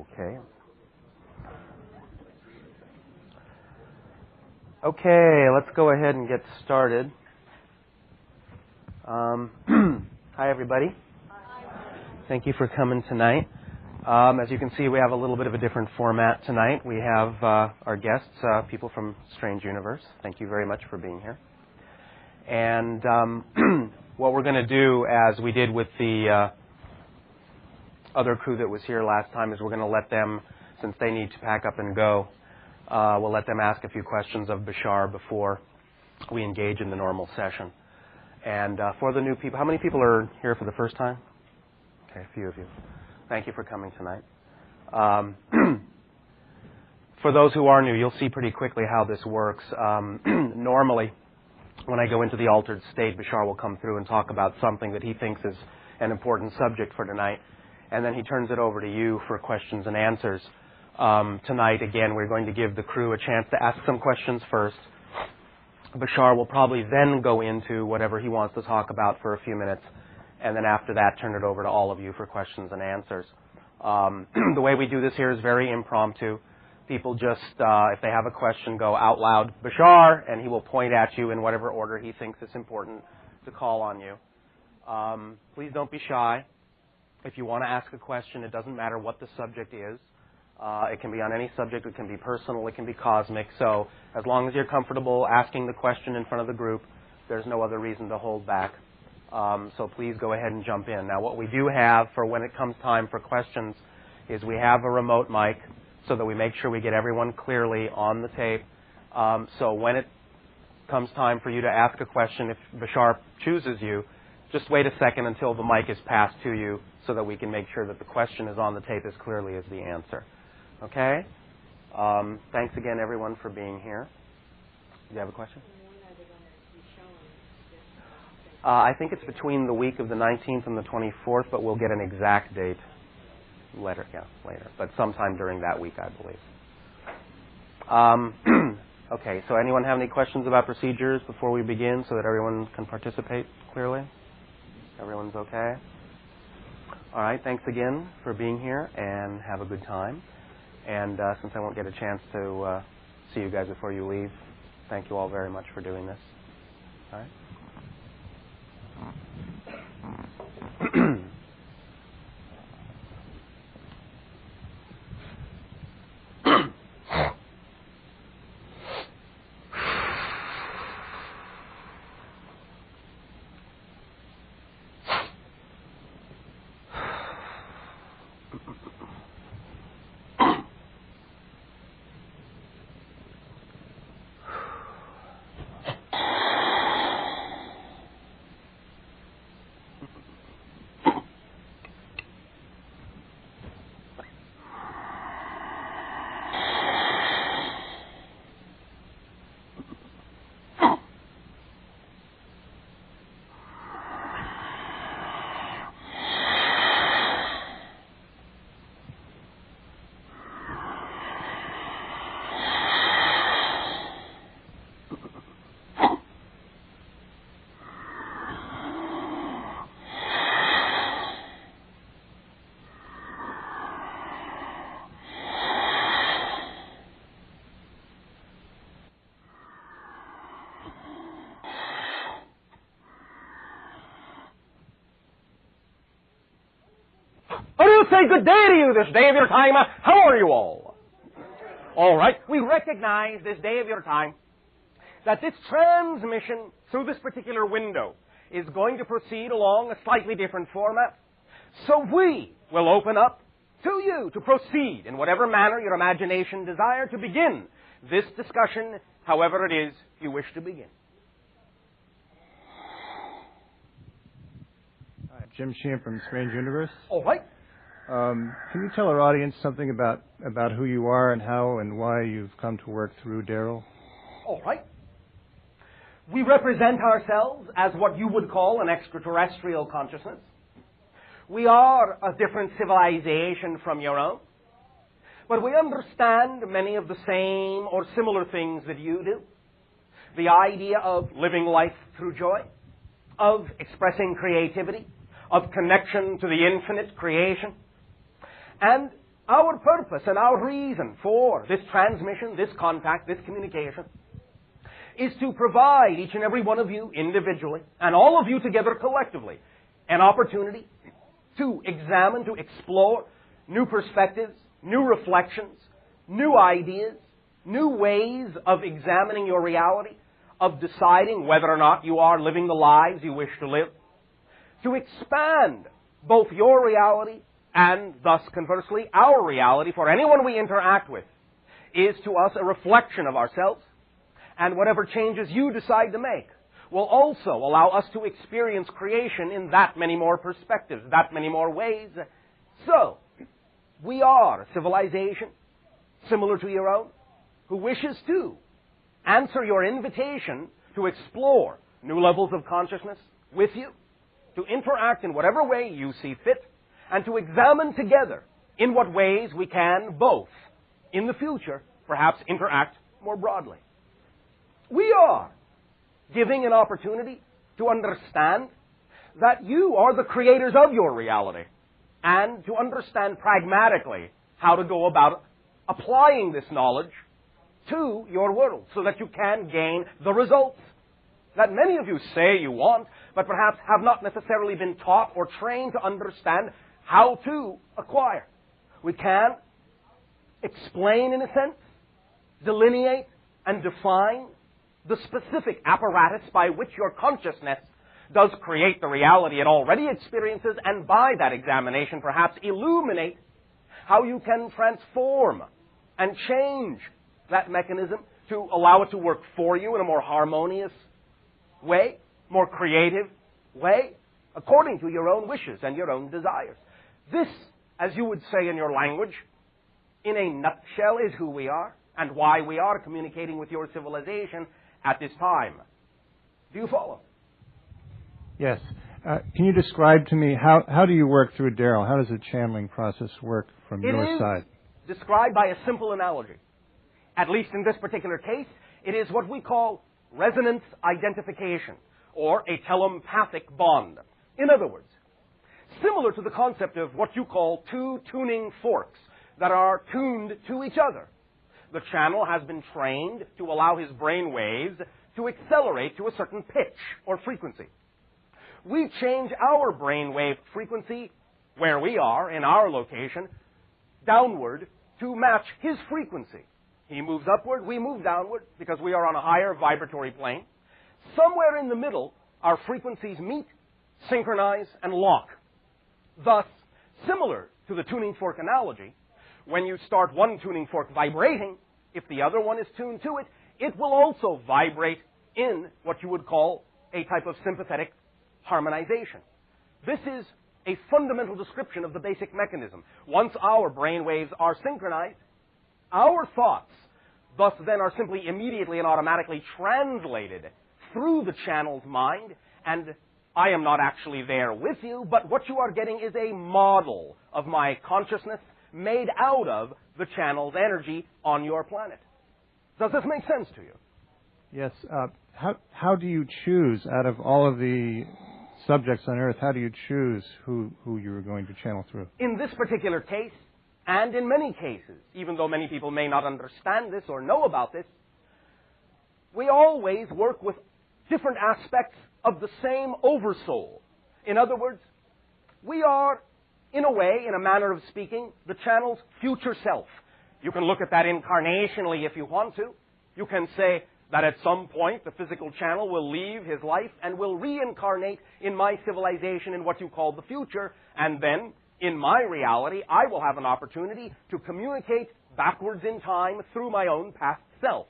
Okay. Okay, let's go ahead and get started. Hi, everybody. Thank you for coming tonight. As you can see, we have a little bit of a different format tonight. We have our guests, people from Strange Universe. Thank you very much for being here. And what we're going to do, as we did with the other crew that was here last time, is we're going to let them, since they need to pack up and go, we'll let them ask a few questions of Bashar before we engage in the normal session. And for the new people, how many people are here for the first time? Okay, a few of you. Thank you for coming tonight. For those who are new, you'll see pretty quickly how this works. Normally, when I go into the altered state, Bashar will come through and talk about something that he thinks is an important subject for tonight, and then he turns it over to you for questions and answers. Tonight, again, we're going to give the crew a chance to ask some questions first. Bashar will probably then go into whatever he wants to talk about for a few minutes, and then after that, turn it over to all of you for questions and answers. The way we do this here is very impromptu. People just, if they have a question, go out loud, Bashar, and he will point at you in whatever order he thinks it's important to call on you. Please don't be shy. If you want to ask a question, it doesn't matter what the subject is. It can be on any subject. It can be personal. It can be cosmic. So as long as you're comfortable asking the question in front of the group, there's no other reason to hold back. So please go ahead and jump in. Now, what we do have for when it comes time for questions is we have a remote mic so that we make sure we get everyone clearly on the tape. So when it comes time for you to ask a question, if Bashar chooses you, just wait a second until the mic is passed to you so that we can make sure that the question is on the tape as clearly as the answer. Okay? Thanks again, everyone, for being here. Do you have a question? I think it's between the week of the 19th and the 24th, but we'll get an exact date later. But sometime during that week, I believe. Okay, so anyone have any questions about procedures before we begin so that everyone can participate clearly? Everyone's okay? All right, thanks again for being here, and have a good time. And since I won't get a chance to see you guys before you leave, thank you all very much for doing this. All right? Say good day to you this day of your time. How are you all? All right. We recognize this day of your time that this transmission through this particular window is going to proceed along a slightly different format. So we will open up to you to proceed in whatever manner your imagination desire to begin this discussion, however it is you wish to begin. Hi, Jim Sheehan from Strange Universe. All right. Can you tell our audience something about who you are and how and why you've come to work through Daryl? All right. We represent ourselves as what you would call an extraterrestrial consciousness. We are a different civilization from your own, but we understand many of the same or similar things that you do. The idea of living life through joy, of expressing creativity, of connection to the infinite creation, and Our purpose and our reason for this transmission, this contact, this communication is to provide each and every one of you individually and all of you together collectively an opportunity to examine, to explore new perspectives, new reflections, new ideas, new ways of examining your reality, of deciding whether or not you are living the lives you wish to live, to expand both your reality and thus, conversely, our reality for anyone we interact with is to us a reflection of ourselves, and whatever changes you decide to make will also allow us to experience creation in that many more perspectives, that many more ways. So, we are a civilization similar to your own who wishes to answer your invitation to explore new levels of consciousness with you, to interact in whatever way you see fit, and to examine together in what ways we can both, in the future, perhaps interact more broadly. We are giving an opportunity to understand that you are the creators of your reality, and to understand pragmatically how to go about applying this knowledge to your world so that you can gain the results that many of you say you want, but perhaps have not necessarily been taught or trained to understand how to acquire. We can explain, in a sense, delineate, and define the specific apparatus by which your consciousness does create the reality it already experiences, and by that examination perhaps illuminate how you can transform and change that mechanism to allow it to work for you in a more harmonious way, more creative way, according to your own wishes and your own desires. This, as you would say in your language, in a nutshell, is who we are and why we are communicating with your civilization at this time. Do you follow? Yes. Can you describe to me how do you work through Daryl? How does the channeling process work from your side? It is described by a simple analogy. At least in this particular case, it is what we call resonance identification, or a telepathic bond. In other words, similar to the concept of what you call two tuning forks that are tuned to each other. The channel has been trained to allow his brain waves to accelerate to a certain pitch or frequency. We change our brainwave frequency where we are, in our location, downward to match his frequency. He moves upward, we move downward, because we are on a higher vibratory plane. Somewhere in the middle, our frequencies meet, synchronize, and lock. Thus, similar to the tuning fork analogy, when you start one tuning fork vibrating, if the other one is tuned to it, it will also vibrate in what you would call a type of sympathetic harmonization. This is a fundamental description of the basic mechanism. Once our brain waves are synchronized, our thoughts thus then are simply immediately and automatically translated through the channel's mind, and I am not actually there with you, but what you are getting is a model of my consciousness made out of the channel's energy on your planet. Does this make sense to you? Yes. How do you choose, out of all of the subjects on Earth, how do you choose who you're going to channel through? In this particular case, and in many cases, even though many people may not understand this or know about this, we always work with different aspects of the same oversoul. In other words, we are, in a way, in a manner of speaking, the channel's future self. You can look at that incarnationally if you want to. You can say that at some point the physical channel will leave his life and will reincarnate in my civilization in what you call the future, and then, in my reality, I will have an opportunity to communicate backwards in time through my own past self.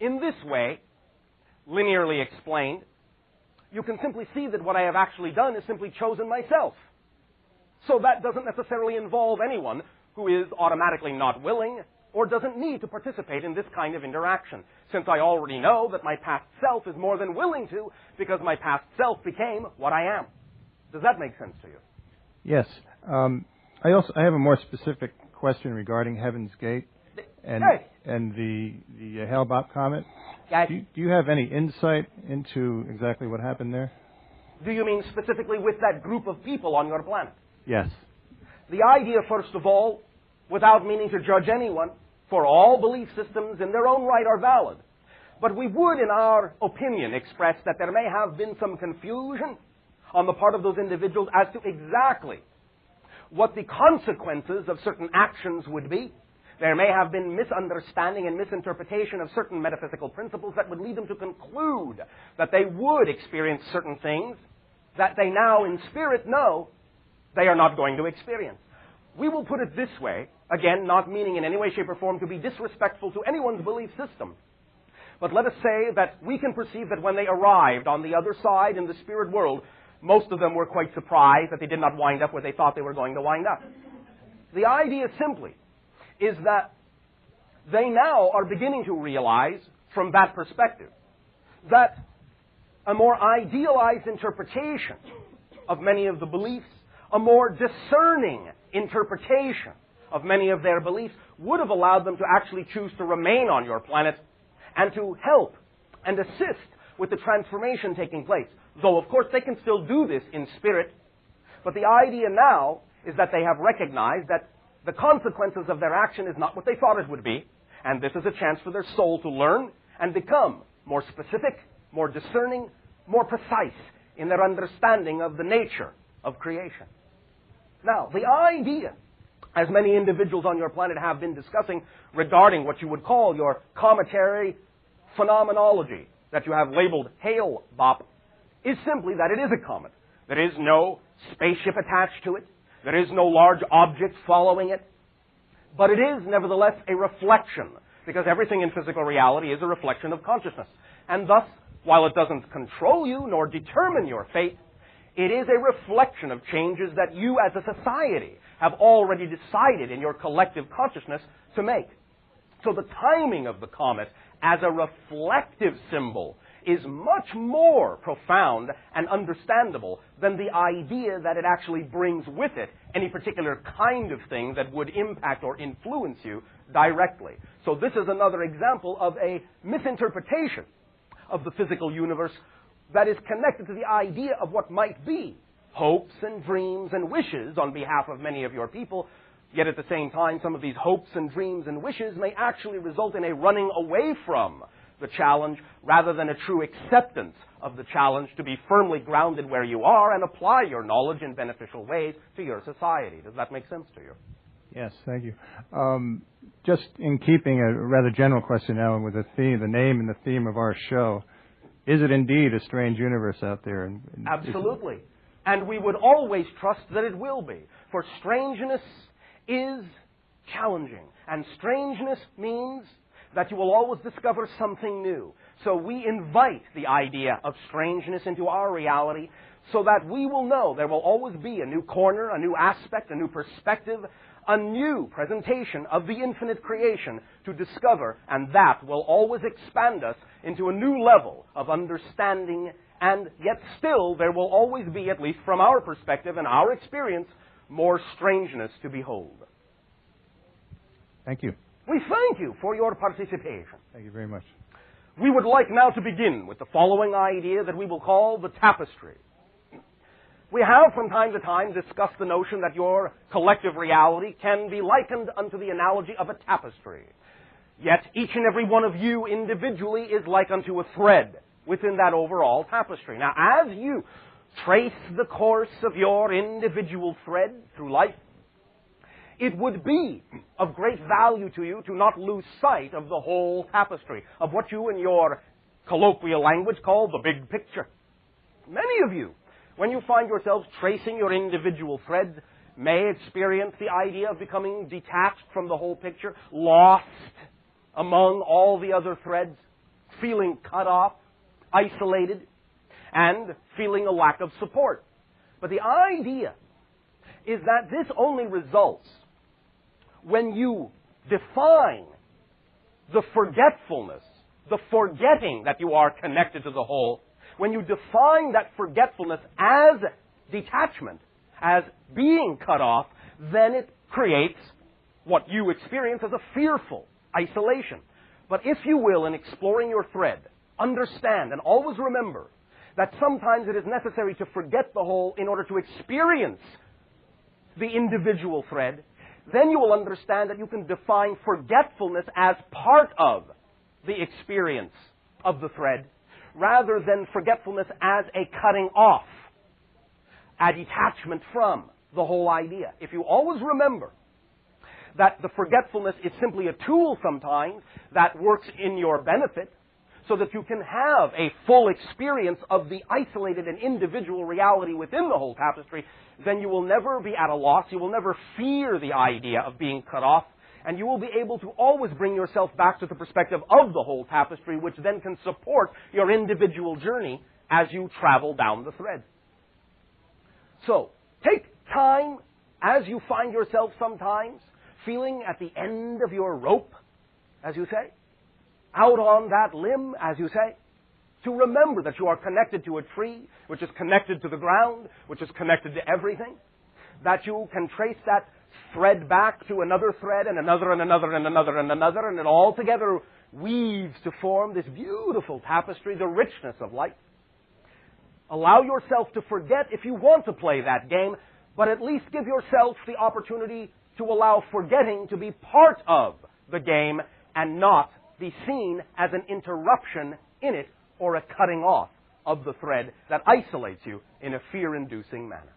In this way, linearly explained, you can simply see that what I have actually done is simply chosen myself. So that doesn't necessarily involve anyone who is automatically not willing or doesn't need to participate in this kind of interaction, since I already know that my past self is more than willing to, because my past self became what I am. Does that make sense to you? Yes. I have a more specific question regarding Heaven's Gate and the Hale-Bopp comet. Do you have any insight into exactly what happened there? Do you mean specifically with that group of people on your planet? Yes. The idea, first of all, without meaning to judge anyone, for all belief systems in their own right are valid. But we would, in our opinion, express that there may have been some confusion on the part of those individuals as to exactly what the consequences of certain actions would be. There may have been misunderstanding and misinterpretation of certain metaphysical principles that would lead them to conclude that they would experience certain things that they now in spirit know they are not going to experience. We will put it this way, again, not meaning in any way, shape, or form to be disrespectful to anyone's belief system. But let us say that we can perceive that when they arrived on the other side in the spirit world, most of them were quite surprised that they did not wind up where they thought they were going to wind up. The idea simply is that they now are beginning to realize, from that perspective, that a more idealized interpretation of many of the beliefs, a more discerning interpretation of many of their beliefs would have allowed them to actually choose to remain on your planet and to help and assist with the transformation taking place. Though, of course, they can still do this in spirit. But the idea now is that they have recognized that the consequences of their action is not what they thought it would be. And this is a chance for their soul to learn and become more specific, more discerning, more precise in their understanding of the nature of creation. Now, the idea, as many individuals on your planet have been discussing regarding what you would call your cometary phenomenology, that you have labeled Hale-Bopp, is simply that it is a comet. There is no spaceship attached to it. There is no large object following it. But it is, nevertheless, a reflection, because everything in physical reality is a reflection of consciousness. And thus, while it doesn't control you nor determine your fate, it is a reflection of changes that you as a society have already decided in your collective consciousness to make. So the timing of the comet as a reflective symbol is much more profound and understandable than the idea that it actually brings with it any particular kind of thing that would impact or influence you directly. So this is another example of a misinterpretation of the physical universe that is connected to the idea of what might be hopes and dreams and wishes on behalf of many of your people. Yet at the same time, some of these hopes and dreams and wishes may actually result in a running away from the challenge rather than a true acceptance of the challenge to be firmly grounded where you are and apply your knowledge in beneficial ways to your society. Does that make sense to you? Yes, thank you. Just in keeping a rather general question now with the theme, the name and the theme of our show, is it indeed a strange universe out there? Absolutely. And we would always trust that it will be. For strangeness is challenging. And strangeness means that you will always discover something new. So we invite the idea of strangeness into our reality so that we will know there will always be a new corner, a new aspect, a new perspective, a new presentation of the infinite creation to discover, and that will always expand us into a new level of understanding, and yet still there will always be, at least from our perspective and our experience, more strangeness to behold. Thank you. We thank you for your participation. Thank you very much. We would like now to begin with the following idea that we will call the tapestry. We have from time to time discussed the notion that your collective reality can be likened unto the analogy of a tapestry. Yet each and every one of you individually is like unto a thread within that overall tapestry. Now, as you trace the course of your individual thread through life, it would be of great value to you to not lose sight of the whole tapestry, of what you in your colloquial language call the big picture. Many of you, when you find yourselves tracing your individual threads, may experience the idea of becoming detached from the whole picture, lost among all the other threads, feeling cut off, isolated, and feeling a lack of support. But the idea is that this only results when you define the forgetfulness, the forgetting that you are connected to the whole, when you define that forgetfulness as detachment, as being cut off, then it creates what you experience as a fearful isolation. But if you will, in exploring your thread, understand and always remember that sometimes it is necessary to forget the whole in order to experience the individual thread, then you will understand that you can define forgetfulness as part of the experience of the thread, rather than forgetfulness as a cutting off, a detachment from the whole idea. If you always remember that the forgetfulness is simply a tool sometimes that works in your benefit, so that you can have a full experience of the isolated and individual reality within the whole tapestry, then you will never be at a loss, you will never fear the idea of being cut off, and you will be able to always bring yourself back to the perspective of the whole tapestry, which then can support your individual journey as you travel down the thread. So, take time as you find yourself sometimes feeling at the end of your rope, as you say, out on that limb, as you say, to remember that you are connected to a tree, which is connected to the ground, which is connected to everything, that you can trace that thread back to another thread and another and another and another and another, and it all together weaves to form this beautiful tapestry, the richness of life. Allow yourself to forget if you want to play that game, but at least give yourself the opportunity to allow forgetting to be part of the game and not be seen as an interruption in it or a cutting off of the thread that isolates you in a fear-inducing manner.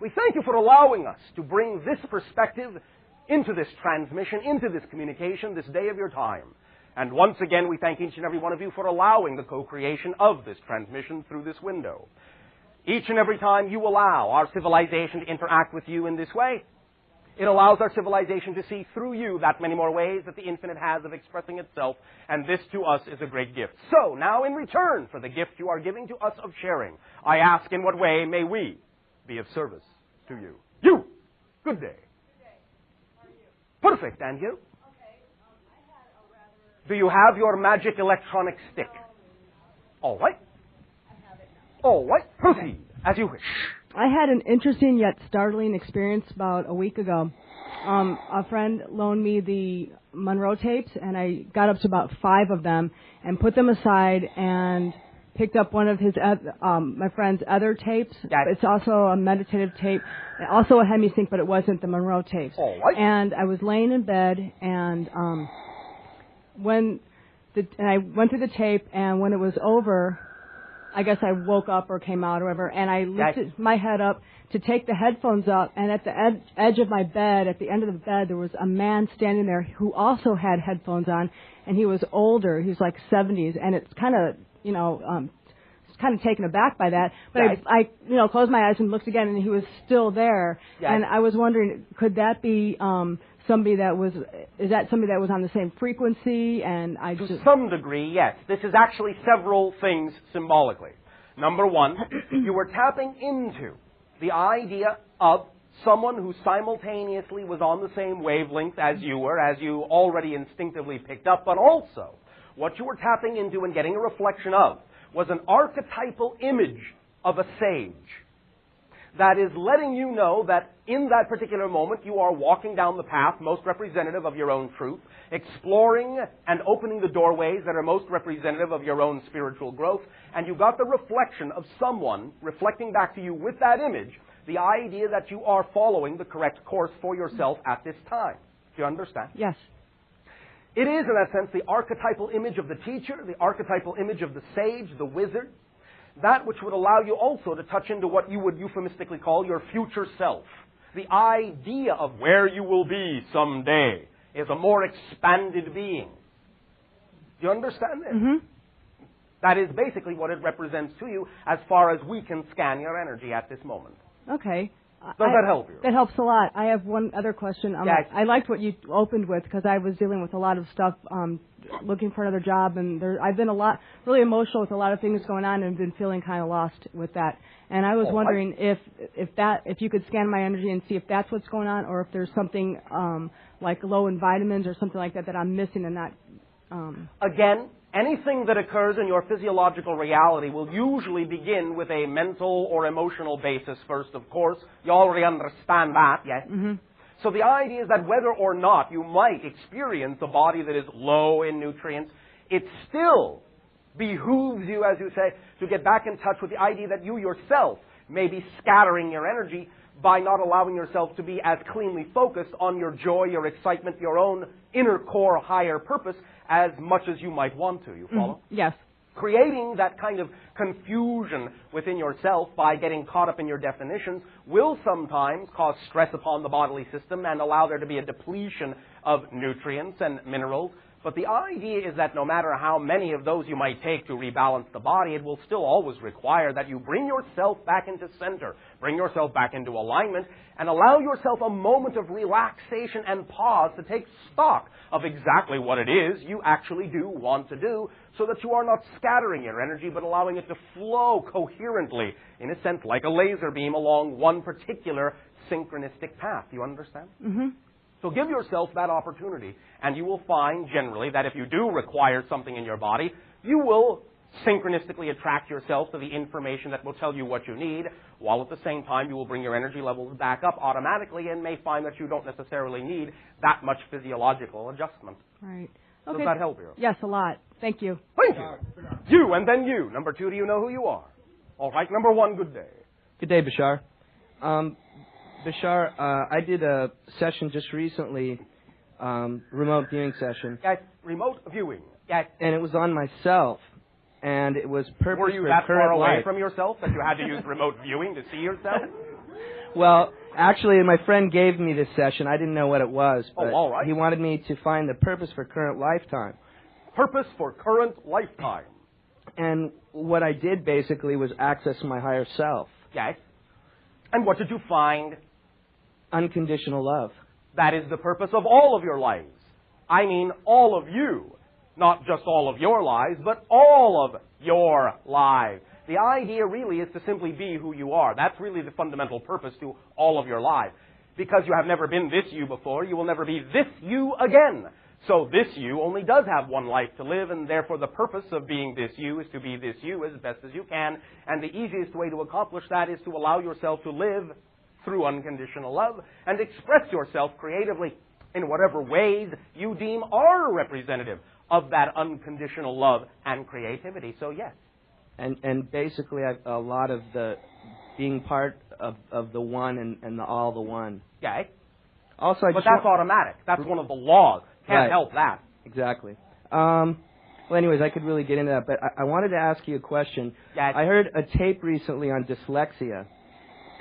We thank you for allowing us to bring this perspective into this transmission, into this communication, this day of your time. And once again, we thank each and every one of you for allowing the co-creation of this transmission through this window. Each and every time you allow our civilization to interact with you in this way, it allows our civilization to see through you that many more ways that the infinite has of expressing itself, and this to us is a great gift. So, now in return for the gift you are giving to us of sharing, I ask, in what way may we be of service to you? You! Good day. Good day. How are you? Perfect, and you? Okay, I had a rather... Do you have your magic electronic stick? All right. I have it now. All right, proceed, as you wish. I had an interesting yet startling experience about a week ago. A friend loaned me the Monroe tapes, and I got up to about 5 of them and put them aside and picked up one of his my friend's other tapes. It's also a meditative tape, also a hemisync, but it wasn't the Monroe tapes. All right. And I was laying in bed, and and I went through the tape, and when it was over, I guess I woke up or came out or whatever, and I lifted my head up to take the headphones up, and at the edge of my bed, at the end of the bed, there was a man standing there who also had headphones on, and he was older. He was like 70s, and it's kind of, kind of taken ababack by that. But I closed my eyes and looked again, and he was still there. Yes. And I was wondering, could that be somebody that was on the same frequency? And to some degree, yes. This is actually several things symbolically. Number one, you were tapping into the idea of someone who simultaneously was on the same wavelength as you were, as you already instinctively picked up, but also what you were tapping into and getting a reflection of was an archetypal image of a sage that is letting you know that in that particular moment you are walking down the path most representative of your own truth, exploring and opening the doorways that are most representative of your own spiritual growth, and you got the reflection of someone reflecting back to you with that image the idea that you are following the correct course for yourself at this time. Do you understand? Yes. It is, in that sense, the archetypal image of the teacher, the archetypal image of the sage, the wizard, that which would allow you also to touch into what you would euphemistically call your future self. The idea of where you will be someday is a more expanded being. Do you understand this? Mm-hmm. That is basically what it represents to you as far as we can scan your energy at this moment. Okay. Does that help you? That helps a lot. I have one other question. Yes. I liked what you opened with because I was dealing with a lot of stuff, looking for another job, and I've been really emotional with a lot of things going on and been feeling kind of lost with that. And I was wondering if you could scan my energy and see if that's what's going on, or if there's something like low in vitamins or something like that that I'm missing and not. Again, anything that occurs in your physiological reality will usually begin with a mental or emotional basis first, of course. You already understand that, yes? Mm-hmm. So the idea is that whether or not you might experience a body that is low in nutrients, it still behooves you, as you say, to get back in touch with the idea that you yourself may be scattering your energy by not allowing yourself to be as cleanly focused on your joy, your excitement, your own inner core higher purpose as much as you might want to. You follow? Yes. Creating that kind of confusion within yourself by getting caught up in your definitions will sometimes cause stress upon the bodily system and allow there to be a depletion of nutrients and minerals. But the idea is that no matter how many of those you might take to rebalance the body, it will still always require that you bring yourself back into center, bring yourself back into alignment, and allow yourself a moment of relaxation and pause to take stock of exactly what it is you actually do want to do, so that you are not scattering your energy, but allowing it to flow coherently, in a sense, like a laser beam along one particular synchronistic path. You understand? Mm-hmm. So give yourself that opportunity, and you will find generally that if you do require something in your body, you will synchronistically attract yourself to the information that will tell you what you need, while at the same time you will bring your energy levels back up automatically and may find that you don't necessarily need that much physiological adjustment. Right. Does Okay. that help you? Yes, a lot. Thank you. Thank you. You, and then you. Number 2, do you know who you are? All right. Number 1, good day. Good day, Bashar. Bashar, I did a session just recently, remote viewing session. Yes, remote viewing. Yes. And it was on myself, and it was purpose Were you for that far current away life. from yourself that you had to use remote viewing to see yourself? Well, actually, my friend gave me this session. I didn't know what it was, but all right. he wanted me to find the purpose for current lifetime. Purpose for current lifetime. And what I did basically was access my higher self. Yes. And what did you find? Unconditional love. That is the purpose of all of your lives. I mean all of you. Not just all of your lives, but all of your lives. The idea really is to simply be who you are. That's really the fundamental purpose to all of your lives. Because you have never been this you before, you will never be this you again. So this you only does have one life to live, and therefore the purpose of being this you is to be this you as best as you can. And the easiest way to accomplish that is to allow yourself to live through unconditional love and express yourself creatively in whatever ways you deem are representative of that unconditional love and creativity. So yes. And basically, a lot of the being part of the one and the all the one. Yeah. Also, but that's automatic. That's one of the laws. Can't help that. Exactly. Well, anyways, I could really get into that, but I wanted to ask you a question. Yeah. I heard a tape recently on dyslexia,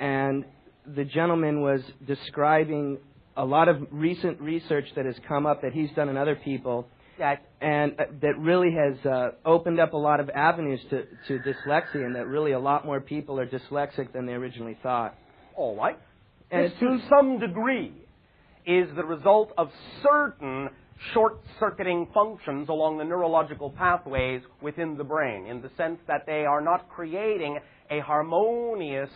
and the gentleman was describing a lot of recent research that has come up that he's done in other people, and that really has opened up a lot of avenues to dyslexia, and that really a lot more people are dyslexic than they originally thought. All right. And this, to some degree, is the result of certain short-circuiting functions along the neurological pathways within the brain, in the sense that they are not creating a harmonious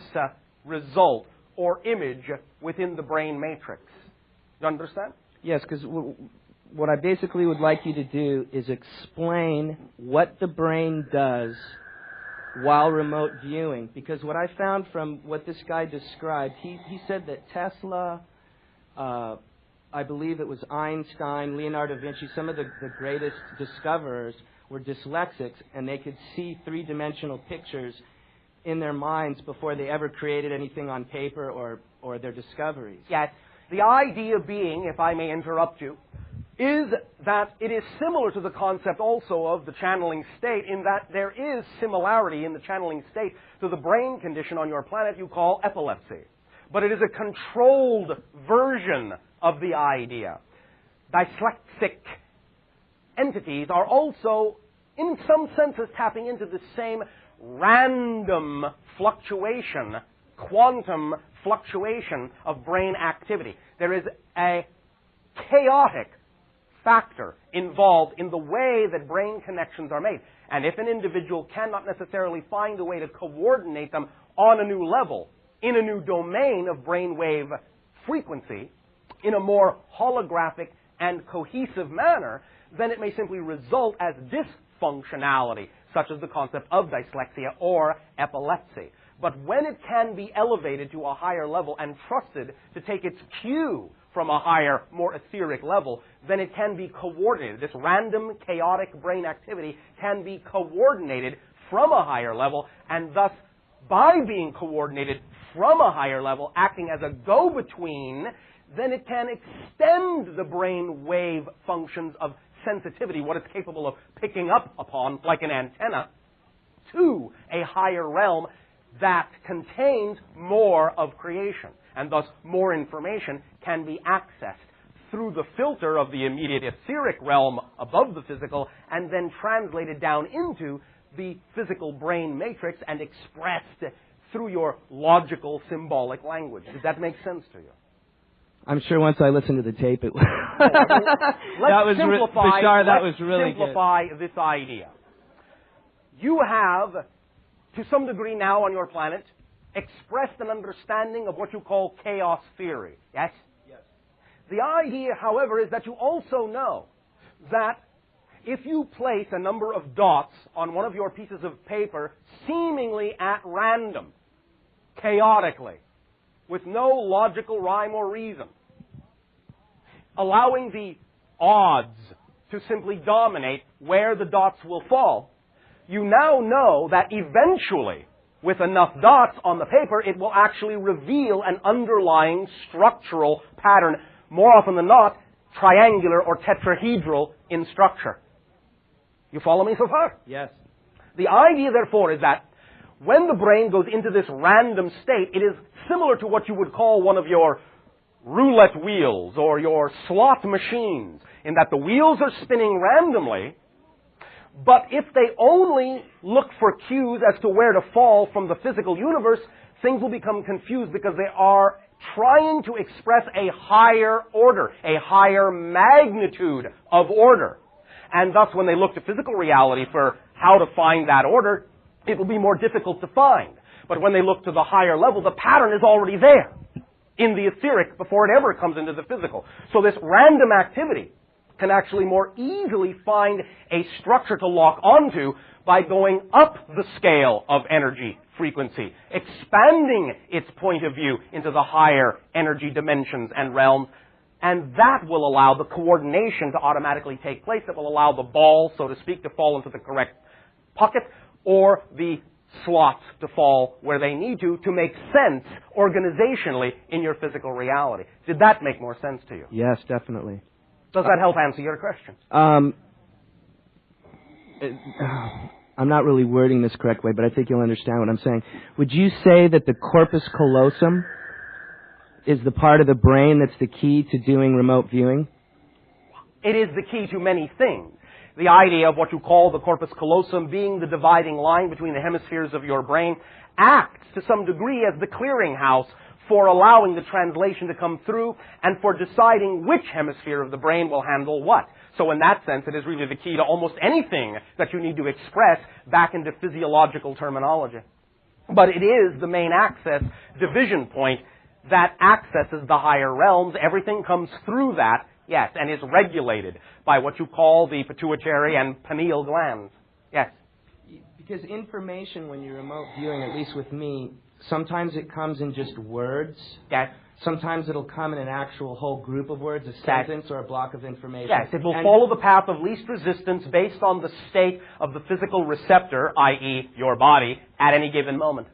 result or image within the brain matrix. You understand? Yes, because what I basically would like you to do is explain what the brain does while remote viewing. Because what I found from what this guy described, he said that Tesla, I believe it was Einstein, Leonardo da Vinci, some of the greatest discoverers were dyslexics, and they could see three-dimensional pictures in their minds before they ever created anything on paper or their discoveries. Yes. The idea being, if I may interrupt you, is that it is similar to the concept also of the channeling state, in that there is similarity in the channeling state to the brain condition on your planet you call epilepsy. But it is a controlled version of the idea. Dyslexic entities are also, in some senses, tapping into the same random fluctuation, quantum fluctuation of brain activity. There is a chaotic factor involved in the way that brain connections are made. And if an individual cannot necessarily find a way to coordinate them on a new level, in a new domain of brainwave frequency, in a more holographic and cohesive manner, then it may simply result as dysfunctionality, such as the concept of dyslexia or epilepsy. But when it can be elevated to a higher level and trusted to take its cue from a higher, more etheric level, then it can be coordinated. This random, chaotic brain activity can be coordinated from a higher level and thus by being coordinated from a higher level, acting as a go-between, then it can extend the brain wave functions of sensitivity, what it's capable of picking up upon, like an antenna, to a higher realm that contains more of creation. And thus, more information can be accessed through the filter of the immediate etheric realm above the physical, and then translated down into the physical brain matrix and expressed through your logical, symbolic language. Did that make sense to you? I'm sure once I listen to the tape, it will. Let's simplify, Bashar, that was really simplify this idea. You have, to some degree now on your planet, expressed an understanding of what you call chaos theory. Yes? Yes. The idea, however, is that you also know that if you place a number of dots on one of your pieces of paper seemingly at random, chaotically, with no logical rhyme or reason, allowing the odds to simply dominate where the dots will fall, you now know that eventually, with enough dots on the paper, it will actually reveal an underlying structural pattern, more often than not, triangular or tetrahedral in structure. You follow me so far? Yes. The idea, therefore, is that when the brain goes into this random state, it is similar to what you would call one of your roulette wheels or your slot machines, in that the wheels are spinning randomly, but if they only look for cues as to where to fall from the physical universe, things will become confused because they are trying to express a higher order, a higher magnitude of order. And thus, when they look to physical reality for how to find that order, it will be more difficult to find. But when they look to the higher level, the pattern is already there in the etheric before it ever comes into the physical. So this random activity can actually more easily find a structure to lock onto by going up the scale of energy frequency, expanding its point of view into the higher energy dimensions and realms. And that will allow the coordination to automatically take place. That will allow the ball, so to speak, to fall into the correct pocket, or the slots to fall where they need to make sense organizationally in your physical reality. Did that make more sense to you? Yes, definitely. Does that help answer your question? I'm not really wording this correctly, but I think you'll understand what I'm saying. Would you say that the corpus callosum is the part of the brain that's the key to doing remote viewing? It is the key to many things. The idea of what you call the corpus callosum being the dividing line between the hemispheres of your brain acts to some degree as the clearinghouse for allowing the translation to come through and for deciding which hemisphere of the brain will handle what. So in that sense, it is really the key to almost anything that you need to express back into physiological terminology. But it is the main access division point that accesses the higher realms. Everything comes through that, yes, and is regulated by what you call the pituitary and pineal glands. Yes? Because information, when you're remote viewing, at least with me, sometimes it comes in just words. Yes. Sometimes it'll come in an actual whole group of words, a sentence or a block of information. Yes, it will follow the path of least resistance based on the state of the physical receptor, i.e. your body, at any given moment.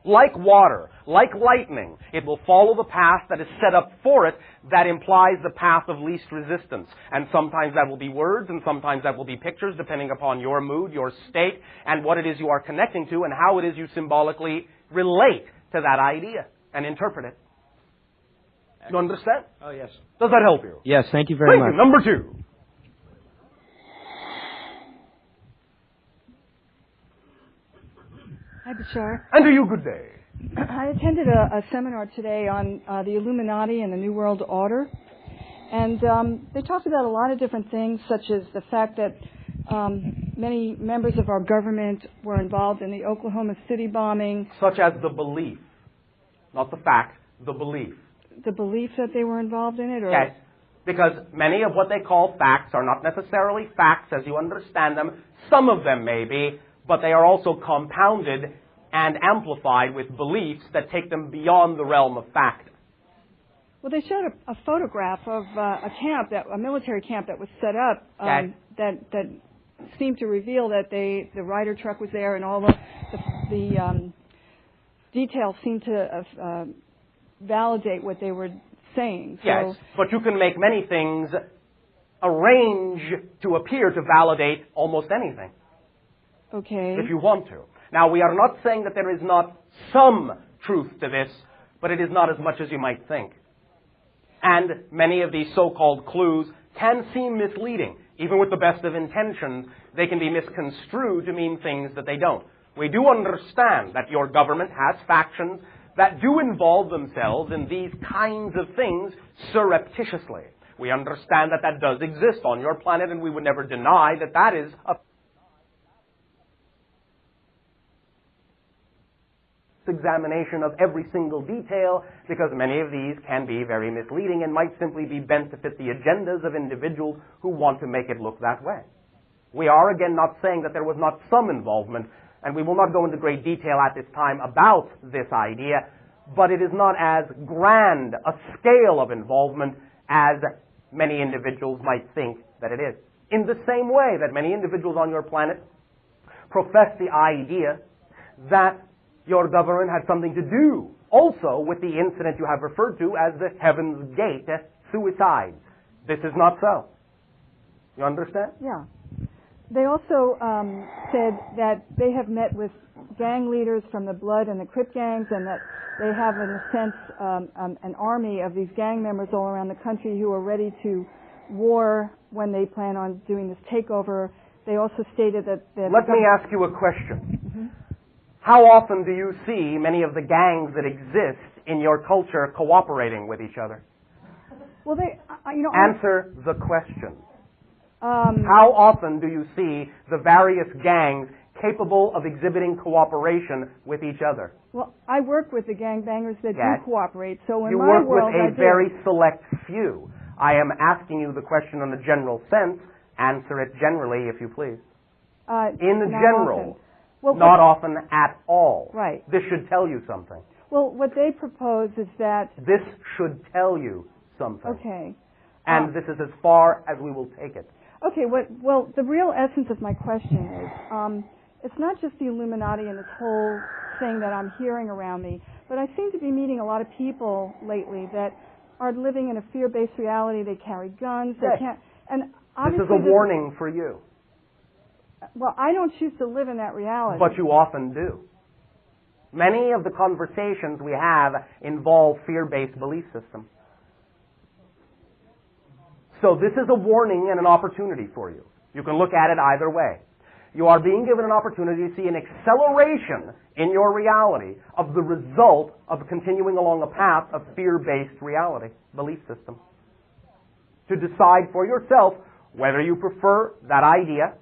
Like water, like lightning, it will follow the path that is set up for it that implies the path of least resistance. And sometimes that will be words, and sometimes that will be pictures, depending upon your mood, your state, and what it is you are connecting to, and how it is you symbolically relate to that idea and interpret it. You understand? Oh, yes. Does that help you? Yes, thank you very much. Thank you. Number 2. Hi, Bashar. And to you, good day. I attended a seminar today on the Illuminati and the New World Order. And they talked about a lot of different things, such as the fact that many members of our government were involved in the Oklahoma City bombing. Such as the belief. Not the fact, the belief. The belief that they were involved in it? Or? Yes. Because many of what they call facts are not necessarily facts as you understand them. Some of them may be, but they are also compounded and amplified with beliefs that take them beyond the realm of fact. Well, they showed a photograph of a military camp that was set up that seemed to reveal that the Ryder truck was there and all the details seemed to validate what they were saying. So yes, but you can make many things arrange to appear to validate almost anything. Okay. If you want to. Now, we are not saying that there is not some truth to this, but it is not as much as you might think. And many of these so-called clues can seem misleading. Even with the best of intentions, they can be misconstrued to mean things that they don't. We do understand that your government has factions that do involve themselves in these kinds of things surreptitiously. We understand that that does exist on your planet, and we would never deny that that is a examination of every single detail, because many of these can be very misleading and might simply be bent to fit the agendas of individuals who want to make it look that way. We are, again, not saying that there was not some involvement, and we will not go into great detail at this time about this idea, but it is not as grand a scale of involvement as many individuals might think that it is. In the same way that many individuals on your planet profess the idea that your government had something to do also with the incident you have referred to as the Heaven's Gate suicides. This is not so. You understand? Yeah. They also said that they have met with gang leaders from the Blood and the Crip gangs, and that they have, in a sense, an army of these gang members all around the country who are ready to war when they plan on doing this takeover. They also stated that... Let me ask you a question. Mm-hmm. How often do you see many of the gangs that exist in your culture cooperating with each other? Well, Answer the question. How often do you see the various gangs capable of exhibiting cooperation with each other? Well, I work with the gangbangers that do cooperate, so in you my work world, with a very select few. I am asking you the question in a general sense. Answer it generally, if you please. In general. Well, not often at all. Right. This should tell you something. Well, what they propose is that... This should tell you something. Okay. And this is as far as we will take it. Okay, well, the real essence of my question is, it's not just the Illuminati and this whole thing that I'm hearing around me, but I seem to be meeting a lot of people lately that are living in a fear-based reality. They carry guns. They can't... And this is a warning for you. Well, I don't choose to live in that reality. But you often do. Many of the conversations we have involve fear-based belief systems. So this is a warning and an opportunity for you. You can look at it either way. You are being given an opportunity to see an acceleration in your reality of the result of continuing along a path of fear-based reality, belief system. To decide for yourself whether you prefer that idea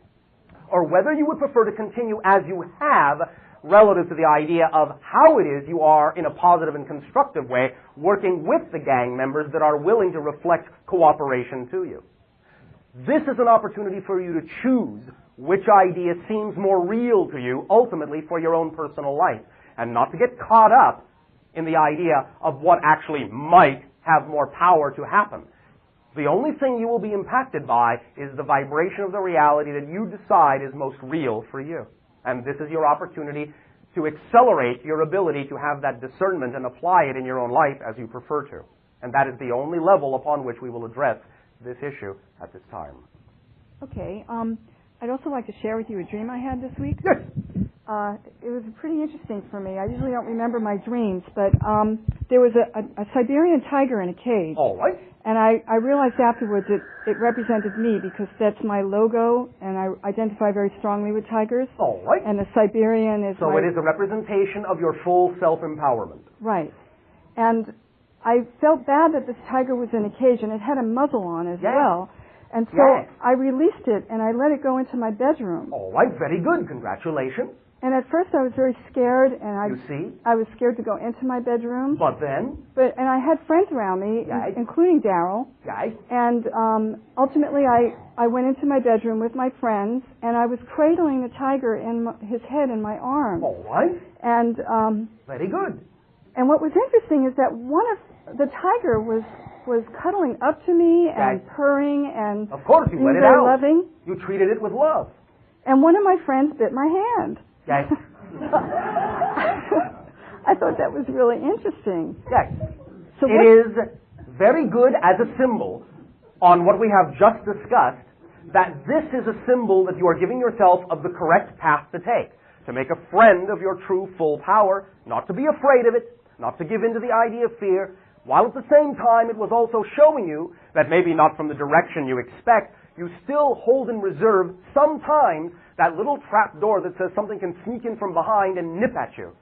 or whether you would prefer to continue as you have relative to the idea of how it is you are, in a positive and constructive way, working with the gang members that are willing to reflect cooperation to you. This is an opportunity for you to choose which idea seems more real to you, ultimately for your own personal life, and not to get caught up in the idea of what actually might have more power to happen. The only thing you will be impacted by is the vibration of the reality that you decide is most real for you. And this is your opportunity to accelerate your ability to have that discernment and apply it in your own life as you prefer to. And that is the only level upon which we will address this issue at this time. Okay. I'd also like to share with you a dream I had this week. Yes. It was pretty interesting for me. I usually don't remember my dreams, but there was a Siberian tiger in a cage. All right. And I realized afterwards it represented me because that's my logo, and I identify very strongly with tigers. All right. And the Siberian is So it is a representation of your full self-empowerment. Right. And I felt bad that this tiger was in a cage, and it had a muzzle on as well. And so I released it, and I let it go into my bedroom. All right, very good. Congratulations. And at first I was very scared, and I was scared to go into my bedroom. But then? And I had friends around me, including Daryl. Yes. And ultimately I went into my bedroom with my friends, and I was cradling the tiger his head in my arms. All right. And very good. And what was interesting is that one of the tiger was cuddling up to me and purring and of course you let it very out. Loving. You treated it with love. And one of my friends bit my hand. Yes. I thought that was really interesting. Yes. So it is very good as a symbol on what we have just discussed, that this is a symbol that you are giving yourself of the correct path to take, to make a friend of your true full power, not to be afraid of it, not to give in to the idea of fear, while at the same time it was also showing you that maybe not from the direction you expect, you still hold in reserve sometimes that little trap door that says something can sneak in from behind and nip at you,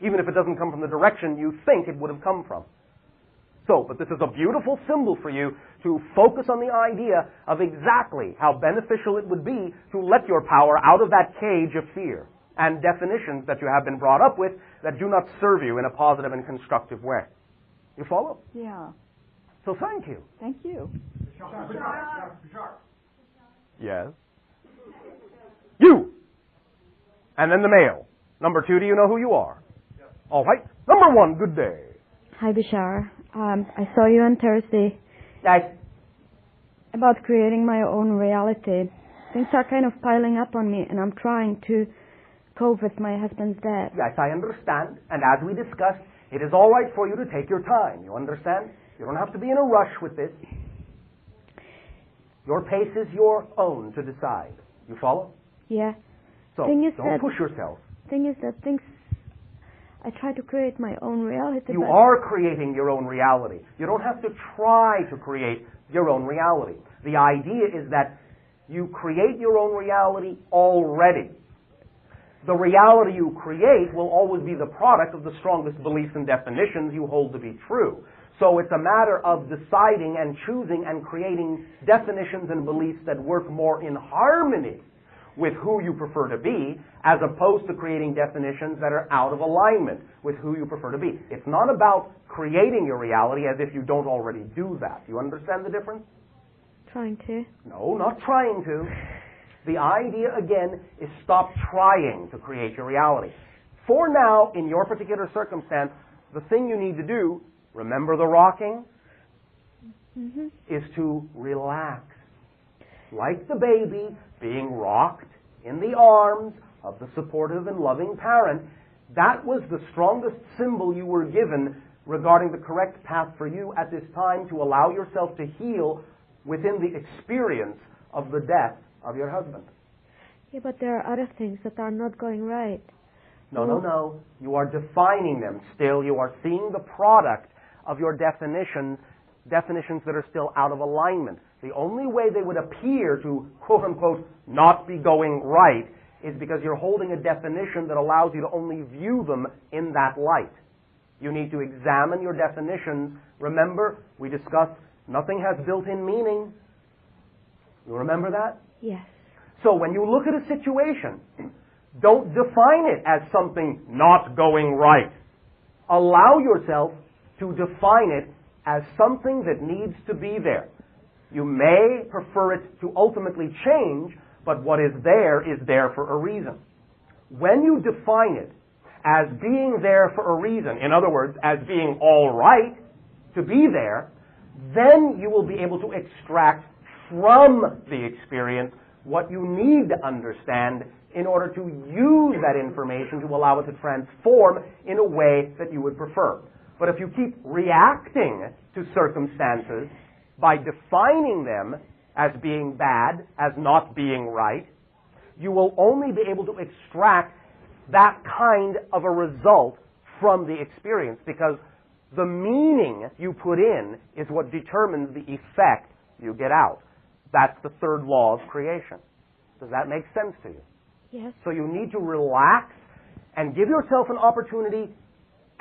even if it doesn't come from the direction you think it would have come from. So, but this is a beautiful symbol for you to focus on the idea of exactly how beneficial it would be to let your power out of that cage of fear and definitions that you have been brought up with that do not serve you in a positive and constructive way. You follow? Yeah. So thank you. Thank you. Bashar. Yes. You! And then the male. Number 2, do you know who you are? Yes. All right. Number 1, good day. Hi, Bashar. I saw you on Thursday Yes. about creating my own reality. Things are kind of piling up on me, and I'm trying to cope with my husband's death. Yes, I understand. And as we discussed, it is all right for you to take your time. You understand? You don't have to be in a rush with this. Your pace is your own to decide. You follow? Yeah. So don't push yourself. Thing is that I try to create my own reality. You are creating your own reality. You don't have to try to create your own reality. The idea is that you create your own reality already. The reality you create will always be the product of the strongest beliefs and definitions you hold to be true. So it's a matter of deciding and choosing and creating definitions and beliefs that work more in harmony with who you prefer to be, as opposed to creating definitions that are out of alignment with who you prefer to be. It's not about creating your reality as if you don't already do that. You understand the difference? Trying to. No, not trying to. The idea, again, is stop trying to create your reality. For now, in your particular circumstance, the thing you need to do, remember the rocking, is to relax. Like the baby being rocked in the arms of the supportive and loving parent, that was the strongest symbol you were given regarding the correct path for you at this time to allow yourself to heal within the experience of the death of your husband. Yeah, but there are other things that are not going right. No. You are defining them still. You are seeing the product of your definitions that are still out of alignment. The only way they would appear to, quote-unquote, not be going right is because you're holding a definition that allows you to only view them in that light. You need to examine your definitions. Remember, we discussed nothing has built-in meaning. You remember that? Yes. So when you look at a situation, don't define it as something not going right. Allow yourself to define it as something that needs to be there. You may prefer it to ultimately change, but what is there for a reason. When you define it as being there for a reason, in other words, as being all right to be there, then you will be able to extract from the experience what you need to understand in order to use that information to allow it to transform in a way that you would prefer. But if you keep reacting to circumstances by defining them as being bad, as not being right, you will only be able to extract that kind of a result from the experience, because the meaning you put in is what determines the effect you get out. That's the third law of creation. Does that make sense to you? Yes. So you need to relax and give yourself an opportunity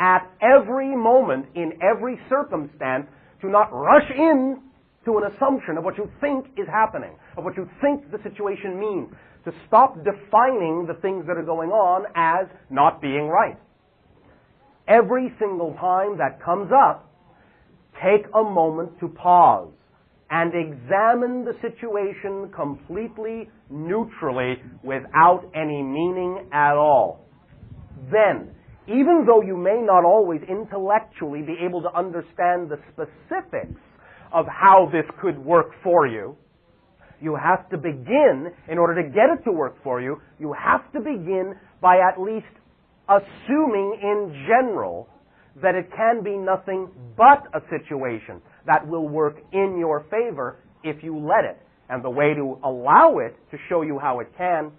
at every moment, in every circumstance, to not rush in to an assumption of what you think is happening, of what you think the situation means, to stop defining the things that are going on as not being right. Every single time that comes up, take a moment to pause and examine the situation completely neutrally without any meaning at all. Then, even though you may not always intellectually be able to understand the specifics of how this could work for you, you have to begin, in order to get it to work for you, you have to begin by at least assuming in general that it can be nothing but a situation that will work in your favor if you let it. And the way to allow it, to show you how it can,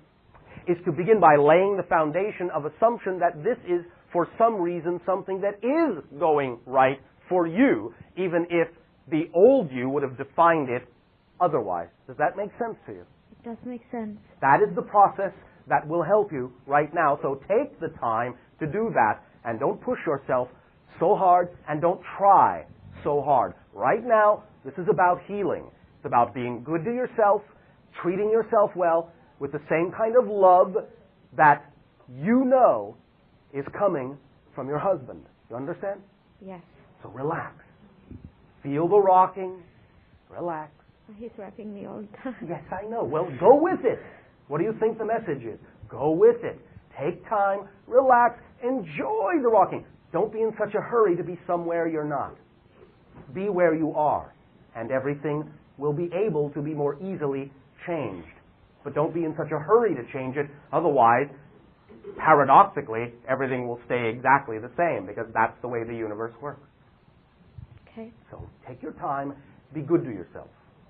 is to begin by laying the foundation of assumption that this is, for some reason, something that is going right for you, even if the old you would have defined it otherwise. Does that make sense to you? It does make sense. That is the process that will help you right now. So take the time to do that, and don't push yourself so hard, and don't try so hard. Right now, this is about healing. It's about being good to yourself, treating yourself well, with the same kind of love that you know is coming from your husband. You understand? Yes. So relax. Feel the rocking. Relax. He's wrapping me all the time. Yes, I know. Well, go with it. What do you think the message is? Go with it. Take time, relax, enjoy the rocking. Don't be in such a hurry to be somewhere you're not. Be where you are, and everything will be able to be more easily changed. But don't be in such a hurry to change it, otherwise, paradoxically, everything will stay exactly the same, because that's the way the universe works. Okay. So take your time, be good to yourself.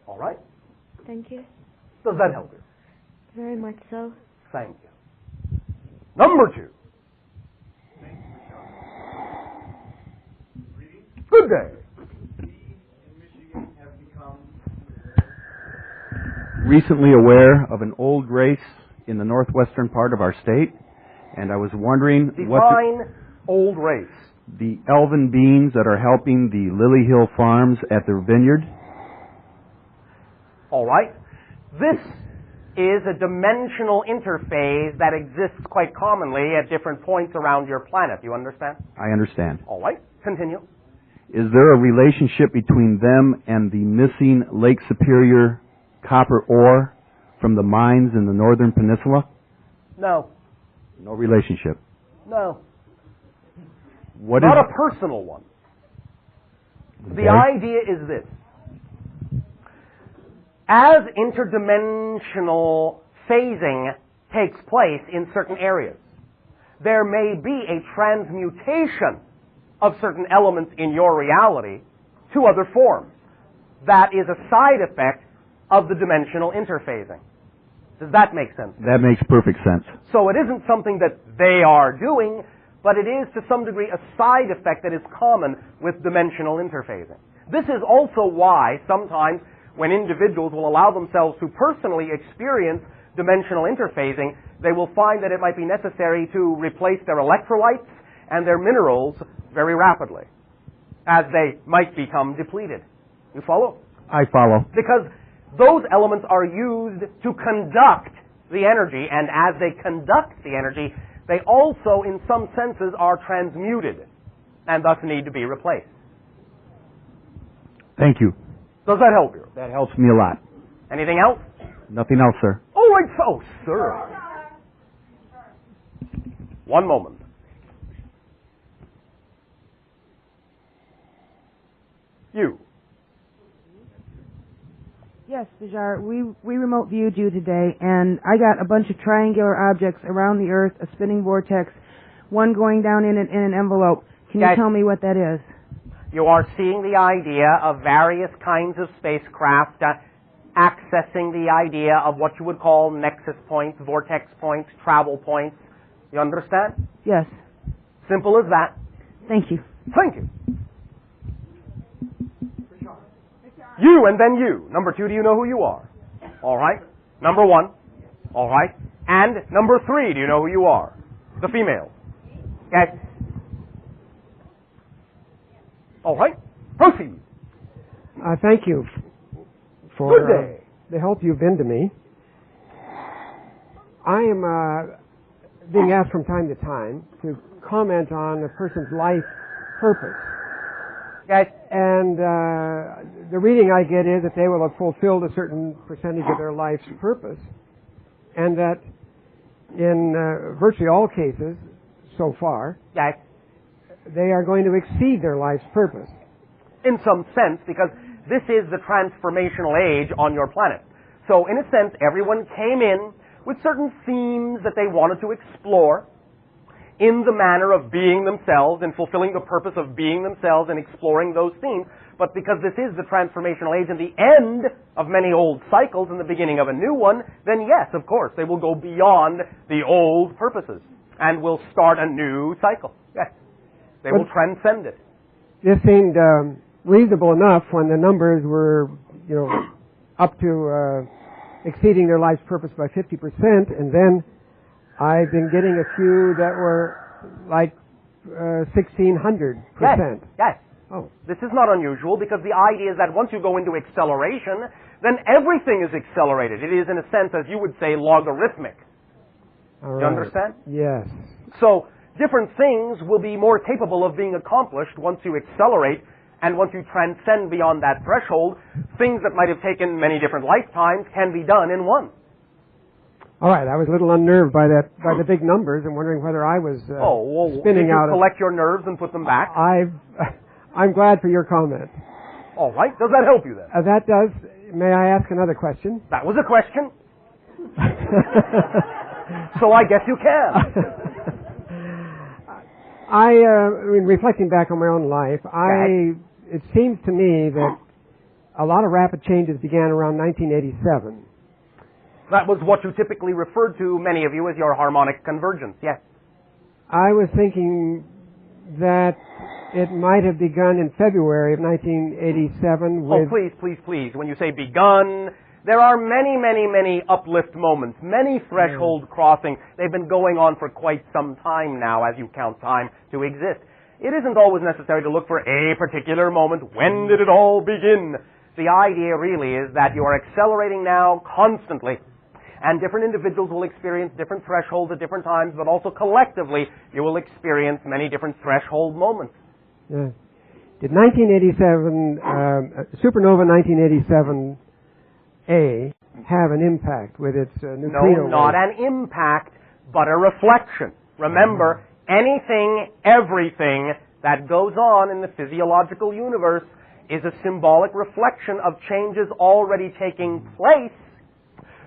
All right? Thank you. Does that help you? Very much so. Thank you. Number 2. Good day. Recently aware of an old race in the northwestern part of our state, and I was wondering Define old race. The elven beings that are helping the Lily Hill Farms at their vineyard. All right. This is a dimensional interface that exists quite commonly at different points around your planet. You understand? I understand. All right. Continue. Is there a relationship between them and the missing Lake Superior copper ore from the mines in the northern peninsula? No. No relationship. No. What Not is a personal one. Okay. The idea is this. As interdimensional phasing takes place in certain areas, there may be a transmutation of certain elements in your reality to other forms. That is a side effect of the dimensional interphasing. Does that make sense? That makes perfect sense. So it isn't something that they are doing, but it is to some degree a side effect that is common with dimensional interphasing. This is also why sometimes when individuals will allow themselves to personally experience dimensional interphasing, they will find that it might be necessary to replace their electrolytes and their minerals very rapidly, as they might become depleted. You follow? I follow. Because those elements are used to conduct the energy, and as they conduct the energy, they also, in some senses, are transmuted, and thus need to be replaced. Thank you. Does that help you? That helps me a lot. Anything else? Nothing else, sir. Oh, it's so, sir. One moment. You. Yes, Bashar, we remote viewed you today, and I got a bunch of triangular objects around the Earth, a spinning vortex, one going down in an envelope. Can you tell me what that is? You are seeing the idea of various kinds of spacecraft accessing the idea of what you would call nexus points, vortex points, travel points. You understand? Yes. Simple as that. Thank you. Thank you. You and then you. Number 2, do you know who you are? All right. Number 1. All right. And number 3, do you know who you are? The female. Okay. All right. Proceed. Thank you for the help you've been to me. I am being asked from time to time to comment on a person's life purpose. Okay. And the reading I get is that they will have fulfilled a certain percentage of their life's purpose, and that in virtually all cases so far, Okay. they are going to exceed their life's purpose. In some sense, because this is the transformational age on your planet. So, in a sense, everyone came in with certain themes that they wanted to explore. in the manner of being themselves and fulfilling the purpose of being themselves and exploring those themes. But because this is the transformational age and the end of many old cycles and the beginning of a new one, then yes, of course, they will go beyond the old purposes and will start a new cycle. Yes. They will transcend it. This seemed reasonable enough when the numbers were, up to exceeding their life's purpose by 50%, and then I've been getting a few that were like 1,600%. Yes. Oh. This is not unusual because the idea is that once you go into acceleration, then everything is accelerated. It is, in a sense, as you would say, logarithmic. All right. You understand? Yes. So different things will be more capable of being accomplished once you accelerate and once you transcend beyond that threshold. Things that might have taken many different lifetimes can be done in one. All right, I was a little unnerved by the big numbers and wondering whether I was spinning out. Did you collect your nerves and put them back? I'm glad for your comment. All right, does that help you then? That does. May I ask another question? That was a question. So I guess you can. I mean, reflecting back on my own life, it seems to me that a lot of rapid changes began around 1987. That was what you typically referred to, many of you, as your harmonic convergence, yes. I was thinking that it might have begun in February of 1987 with... Oh, please. When you say begun, there are many uplift moments, many threshold crossings. They've been going on for quite some time now, as you count time to exist. It isn't always necessary to look for a particular moment. When did it all begin? The idea really is that you are accelerating now constantly. And different individuals will experience different thresholds at different times, but also collectively you will experience many different threshold moments. Yeah. Did 1987, supernova 1987A have an impact with its neutrino? No, not an impact, but a reflection. Remember, anything, everything that goes on in the physiological universe is a symbolic reflection of changes already taking place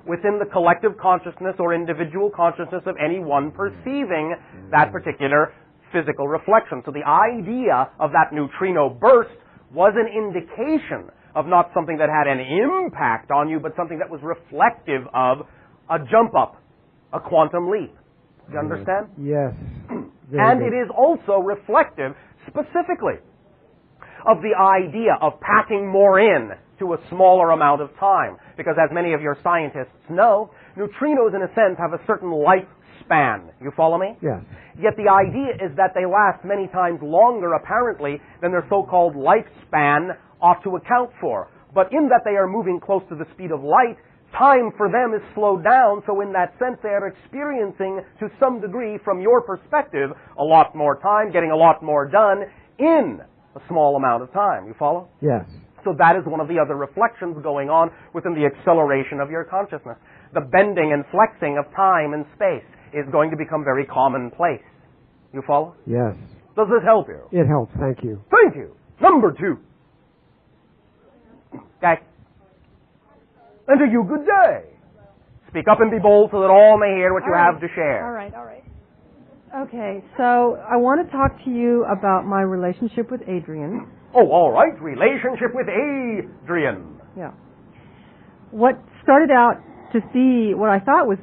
within the collective consciousness or individual consciousness of any one perceiving that particular physical reflection. So the idea of that neutrino burst was an indication of not something that had an impact on you, but something that was reflective of a jump up, a quantum leap. Do you understand? Yes. And it is also reflective, specifically, of the idea of packing more in to a smaller amount of time. Because as many of your scientists know, neutrinos in a sense have a certain lifespan. You follow me? Yes. Yet the idea is that they last many times longer, apparently, than their so-called lifespan ought to account for. But in that they are moving close to the speed of light, time for them is slowed down, so in that sense they are experiencing, to some degree, from your perspective, a lot more time, getting a lot more done in a small amount of time. You follow? Yes. So that is one of the other reflections going on within the acceleration of your consciousness. The bending and flexing of time and space is going to become very commonplace. You follow? Yes. Does this help you? It helps, thank you. Thank you. Number 2. Okay. And to you, good day. Speak up and be bold so that all may hear what you have to share. All right. Okay, so I want to talk to you about my relationship with Adrian. Oh, all right. Relationship with Adrian. Yeah. What started out to be what I thought was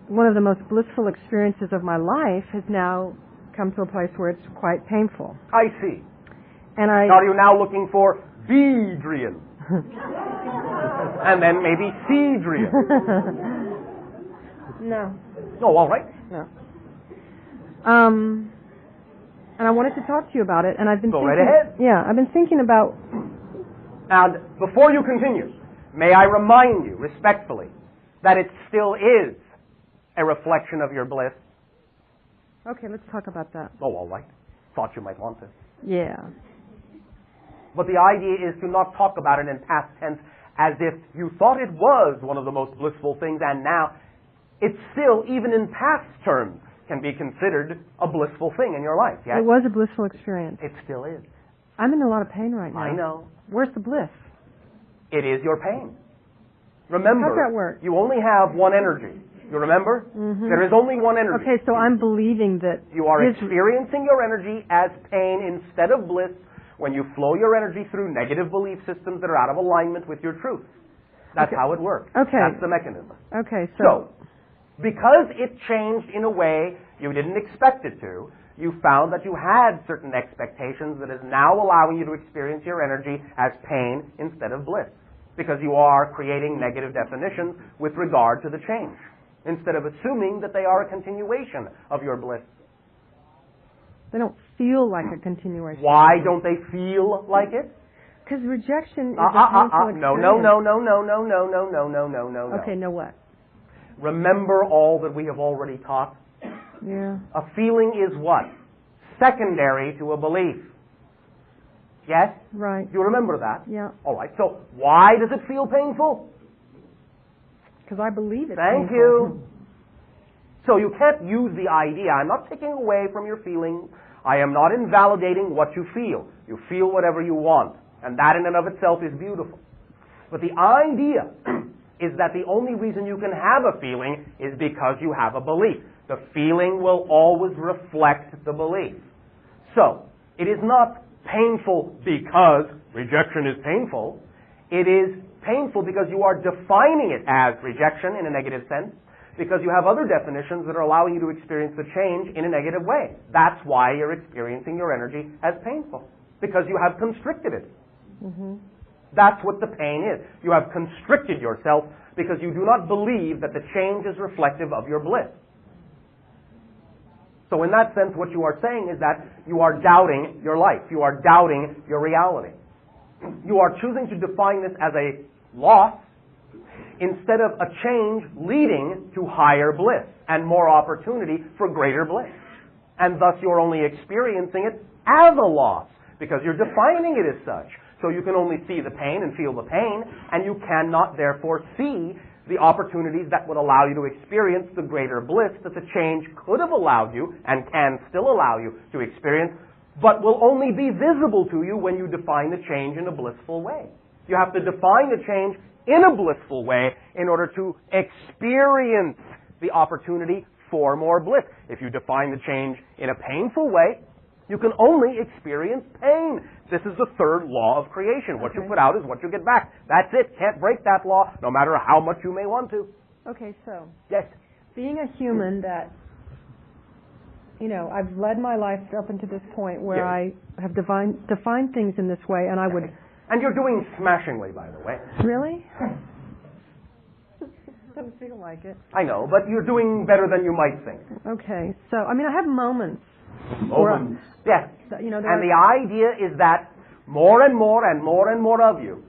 one of the most blissful experiences of my life has now come to a place where it's quite painful. I see. And Are you now looking for Adrian? And then maybe Cedrian? No. Oh, all right. No. And I wanted to talk to you about it, and I've been Go thinking, right ahead. Yeah, I've been thinking about... And before you continue, may I remind you, respectfully, that it still is a reflection of your bliss? Okay, let's talk about that. Oh, all right. Thought you might want to. Yeah. But the idea is to not talk about it in past tense as if you thought it was one of the most blissful things, and now it's still, even in past terms, can be considered a blissful thing in your life, yes? It was a blissful experience. It still is. I'm in a lot of pain right now. I know. Where's the bliss? It is your pain. Remember, how's that work? You only have one energy. You remember? Mm-hmm. There is only one energy. Okay, so I'm believing that you are experiencing your energy as pain instead of bliss when you flow your energy through negative belief systems that are out of alignment with your truth. That's how it works. Okay. That's the mechanism. Okay, So, because it changed in a way you didn't expect it to, you found that you had certain expectations that is now allowing you to experience your energy as pain instead of bliss. Because you are creating negative definitions with regard to the change, instead of assuming that they are a continuation of your bliss. They don't feel like a continuation. Why don't they feel like it? Because rejection is a painful experience. No. Okay, no what? Remember all that we have already taught? Yeah. A feeling is what? Secondary to a belief. Yes? Right. You remember that? Yeah. All right. So why does it feel painful? Because I believe it. Thank you. So you can't use the idea. I'm not taking away from your feeling. I am not invalidating what you feel. You feel whatever you want. And that in and of itself is beautiful. But the idea is that the only reason you can have a feeling is because you have a belief. The feeling will always reflect the belief. So, it is not painful because rejection is painful. It is painful because you are defining it as rejection in a negative sense, because you have other definitions that are allowing you to experience the change in a negative way. That's why you're experiencing your energy as painful, because you have constricted it. Mm-hmm. That's what the pain is. You have constricted yourself because you do not believe that the change is reflective of your bliss. So in that sense, what you are saying is that you are doubting your life. You are doubting your reality. You are choosing to define this as a loss instead of a change leading to higher bliss and more opportunity for greater bliss. And thus you're only experiencing it as a loss because you're defining it as such. So you can only see the pain and feel the pain, and you cannot therefore see the opportunities that would allow you to experience the greater bliss that the change could have allowed you and can still allow you to experience, but will only be visible to you when you define the change in a blissful way. You have to define the change in a blissful way in order to experience the opportunity for more bliss. If you define the change in a painful way, you can only experience pain. This is the third law of creation. What you put out is what you get back. That's it. Can't break that law, no matter how much you may want to. Okay, so yes, being a human that, I've led my life up into this point where I have defined things in this way, and I would... And you're doing smashingly, by the way. Really? Doesn't feel like it. I know, but you're doing better than you might think. Okay, so, I have moments. Moments. Yes. And the idea is that more and more and more and more of you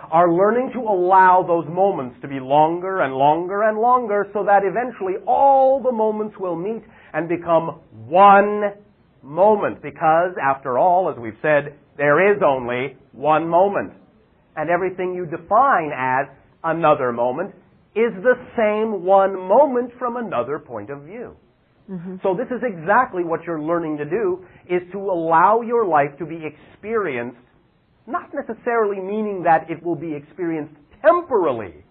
are learning to allow those moments to be longer and longer and longer so that eventually all the moments will meet and become one moment. Because, after all, as we've said, there is only one moment. And everything you define as another moment is the same one moment from another point of view. Mm-hmm. So this is exactly what you're learning to do, is to allow your life to be experienced, not necessarily meaning that it will be experienced temporally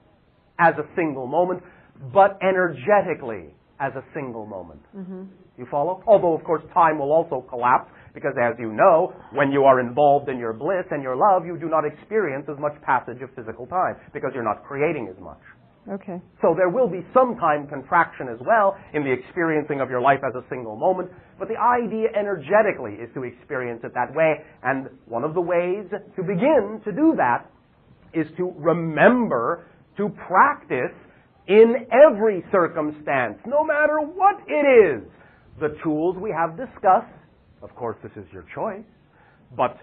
as a single moment, but energetically as a single moment. Mm-hmm. You follow? Although, of course, time will also collapse, because as you know, when you are involved in your bliss and your love, you do not experience as much passage of physical time, because you're not creating as much. Okay. So there will be some time contraction as well in the experiencing of your life as a single moment, but the idea energetically is to experience it that way, and one of the ways to begin to do that is to remember to practice in every circumstance, no matter what it is, the tools we have discussed. Of course, this is your choice, but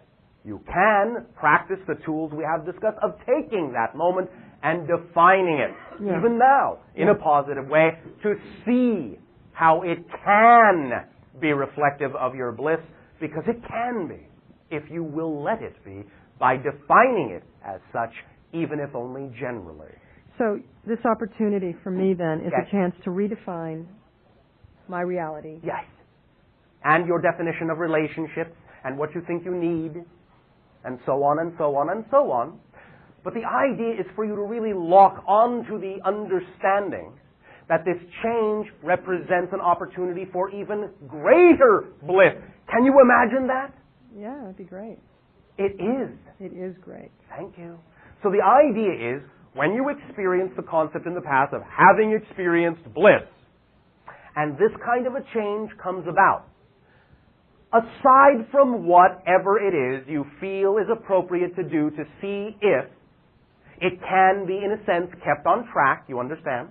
you can practice the tools we have discussed of taking that moment and defining it, even now, in a positive way, to see how it can be reflective of your bliss, because it can be, if you will let it be, by defining it as such, even if only generally. So this opportunity for me, then, is a chance to redefine my reality. Yes. And your definition of relationships, and what you think you need, and so on and so on and so on. But the idea is for you to really lock on to the understanding that this change represents an opportunity for even greater bliss. Can you imagine that? Yeah, that'd be great. It is. It is great. Thank you. So the idea is, when you experience the concept in the past of having experienced bliss, and this kind of a change comes about, aside from whatever it is you feel is appropriate to do to see if it can be, in a sense, kept on track, you understand?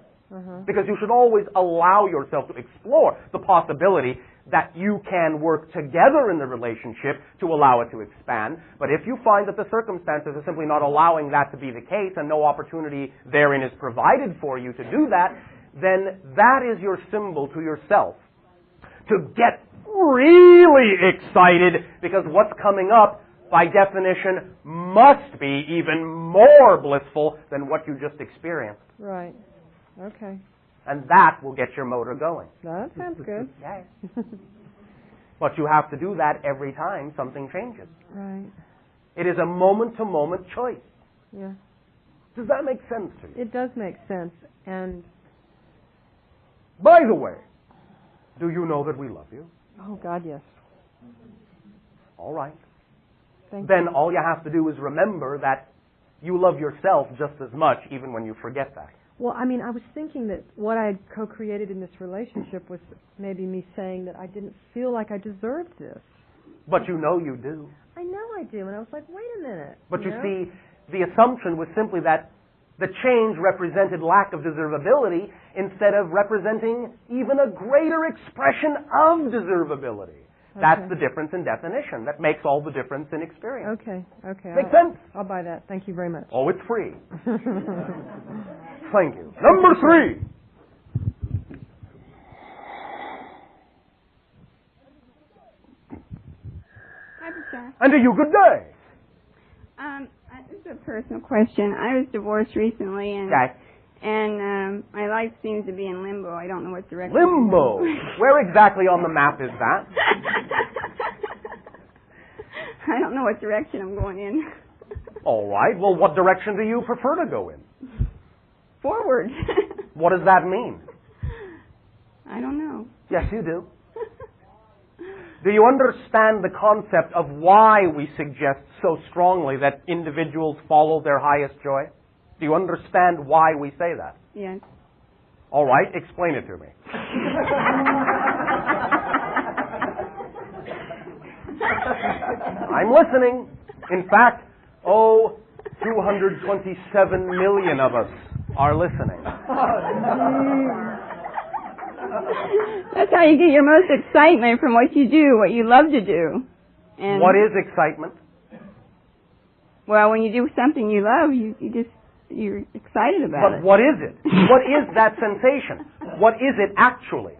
Because you should always allow yourself to explore the possibility that you can work together in the relationship to allow it to expand. But if you find that the circumstances are simply not allowing that to be the case and no opportunity therein is provided for you to do that, then that is your symbol to yourself to get really excited, because what's coming up, by definition, must be even more blissful than what you just experienced. Right. Okay. And that will get your motor going. That sounds good. Yes. But you have to do that every time something changes. Right. It is a moment-to-moment choice. Yeah. Does that make sense to you? It does make sense. And by the way, do you know that we love you? oh God, yes. All right. Thank Then you. all you have to do is remember that you love yourself just as much, even when you forget that. Well, I mean, I was thinking that what I had co-created in this relationship was maybe me saying that I didn't feel like I deserved this. But you know you do. I know I do, and I was like, wait a minute. But you know? see, the assumption was simply that the change represented lack of deservability instead of representing even a greater expression of deservability. Okay. That's the difference in definition. That makes all the difference in experience. Okay. Makes sense? I'll buy that. Thank you very much. Oh, it's free. Thank you. Number 3. Hi, Bashar. And to you, good day. This is a personal question. I was divorced recently, and my life seems to be in limbo. I don't know what direction. Limbo. Where exactly on the map is that? I don't know what direction I'm going in. All right. Well, what direction do you prefer to go in? Forward. What does that mean? I don't know. Yes, you do. Do you understand the concept of why we suggest so strongly that individuals follow their highest joy? Do you understand why we say that? Yes. All right, explain it to me. I'm listening. In fact, 227 million of us are listening. That's how you get your most excitement from what you do, what you love to do. And what is excitement? Well, when you do something you love, you're excited about it. But what is it? What is that sensation? What is it actually?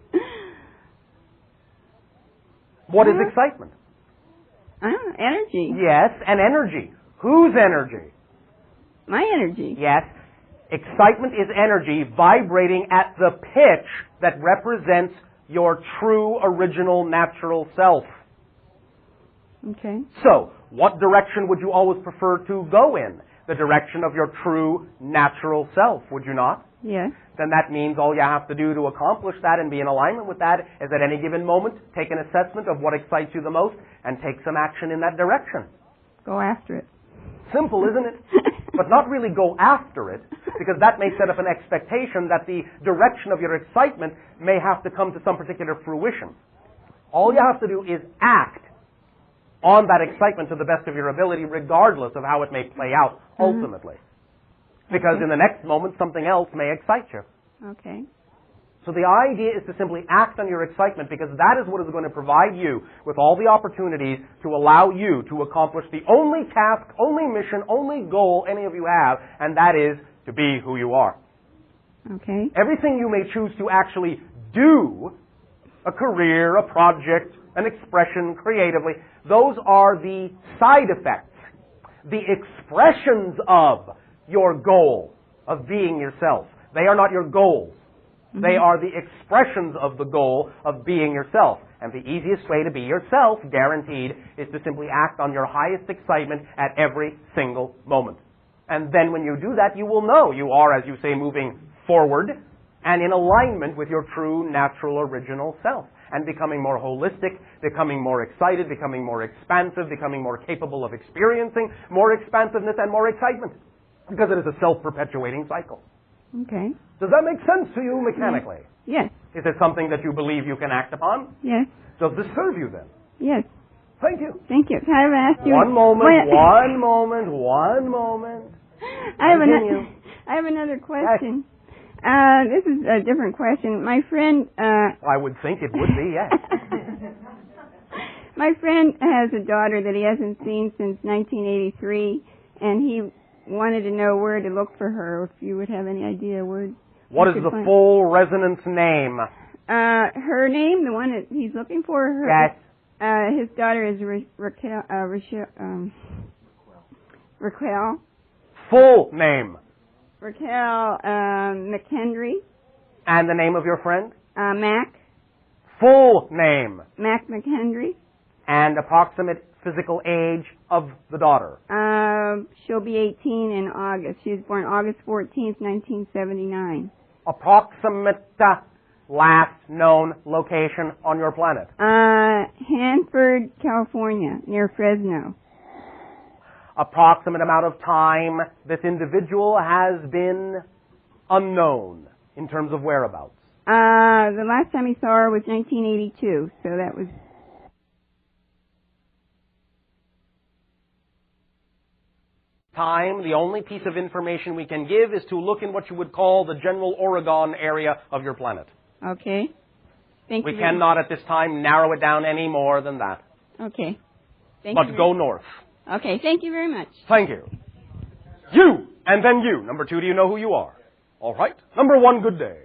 What is excitement? I don't know, energy. Yes, and energy. Whose energy? My energy. Yes. Excitement is energy vibrating at the pitch that represents your true, original, natural self. Okay. So, what direction would you always prefer to go in? The direction of your true, natural self, would you not? Yes. Then that means all you have to do to accomplish that and be in alignment with that is at any given moment take an assessment of what excites you the most and take some action in that direction. Go after it. Simple, isn't it? But not really go after it, because that may set up an expectation that the direction of your excitement may have to come to some particular fruition. All you have to do is act on that excitement to the best of your ability, regardless of how it may play out ultimately. Because in the next moment, something else may excite you. Okay. So the idea is to simply act on your excitement, because that is what is going to provide you with all the opportunities to allow you to accomplish the only task, only mission, only goal any of you have, and that is to be who you are. Okay. Everything you may choose to actually do, a career, a project, an expression creatively, those are the side effects, the expressions of your goal of being yourself. They are not your goals. They are the expressions of the goal of being yourself. And the easiest way to be yourself, guaranteed, is to simply act on your highest excitement at every single moment. And then when you do that, you will know you are, as you say, moving forward, and in alignment with your true, natural, original self, and becoming more holistic, becoming more excited, becoming more expansive, becoming more capable of experiencing more expansiveness and more excitement, because it is a self-perpetuating cycle. Okay. Does that make sense to you mechanically? Yes. Is it something that you believe you can act upon? Yes. Does this serve you then? Yes. Thank you. Thank you. Can I ask you... One moment. I have another question. This is a different question. My friend... I would think it would be, yes. My friend has a daughter that he hasn't seen since 1983, and he wanted to know where to look for her, if you would have any idea where... What is the full resonance name? Her name, the one that he's looking for. Yes. His daughter is Raquel. Raquel. Full name. Raquel McHenry. And the name of your friend? Mac. Full name. Mac McHenry. And approximate physical age of the daughter? She'll be 18 in August. She was born August 14th, 1979. Approximate last known location on your planet? Hanford, California, near Fresno. Approximate amount of time this individual has been unknown in terms of whereabouts? The last time he saw her was 1982, so that was... Time, the only piece of information we can give is to look in what you would call the general Oregon area of your planet. Okay. Thank you. We cannot at this time narrow it down any more than that. Okay. But go north. Okay, thank you very much. Thank you. You, and then you. Number 2, do you know who you are? All right. Number 1, good day.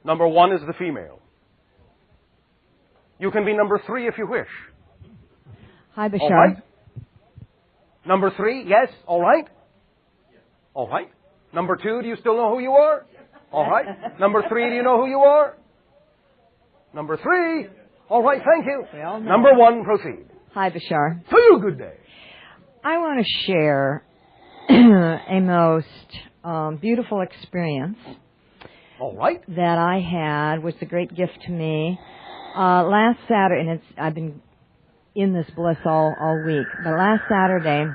Number 1 is the female. You can be number 3 if you wish. Hi, Bashar. All right. Number 3, yes, all right. All right. Number 2, do you still know who you are? All right. Number 3, do you know who you are? Number 3, all right, thank you. Number 1, proceed. Hi, Bashar. To you, good day. I want to share a most beautiful experience. All right. That I had, was a great gift to me. Last Saturday, and I've been in this bliss all week. But last Saturday,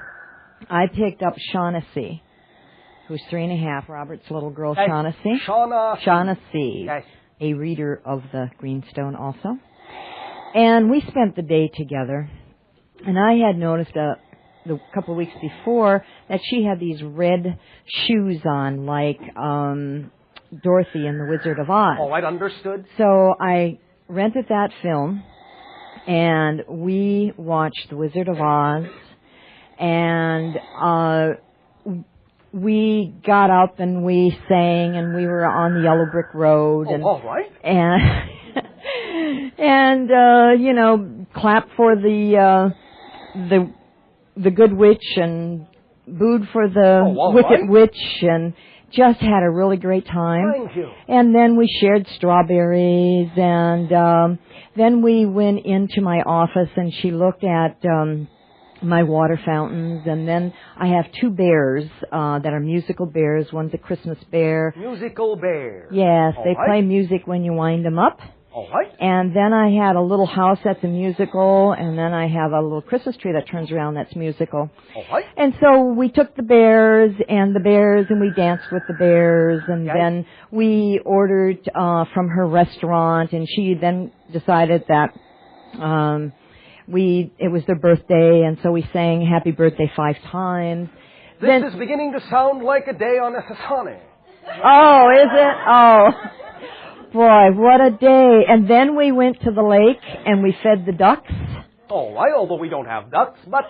I picked up Shaughnessy, who's 3.5, Robert's little girl, Shaughnessy. Shaughnessy, a reader of the Greenstone also. And we spent the day together. And I had noticed the couple of weeks before that she had these red shoes on, like Dorothy in The Wizard of Oz. All right, understood. So I rented that film, and we watched The Wizard of Oz, and we got up and we sang, and we were on the yellow brick road. And, all right. And you know, clapped for the good witch and booed for the wicked witch, and just had a really great time. Thank you. And then we shared strawberries, and then we went into my office, and she looked at my water fountains, and then I have 2 bears that are musical bears. One's a Christmas bear. Musical bear. Yes, they play music when you wind them up. All right. And then I had a little house that's a musical, and then I have a little Christmas tree that turns around that's musical. All right. And so we took the bears, and we danced with the bears, and then we ordered from her restaurant, and she then decided that it was their birthday, and so we sang Happy Birthday 5 times. This is beginning to sound like a day on Essassani. Oh, is it? Oh. Boy, what a day. And then we went to the lake and we fed the ducks. All right, although we don't have ducks, but...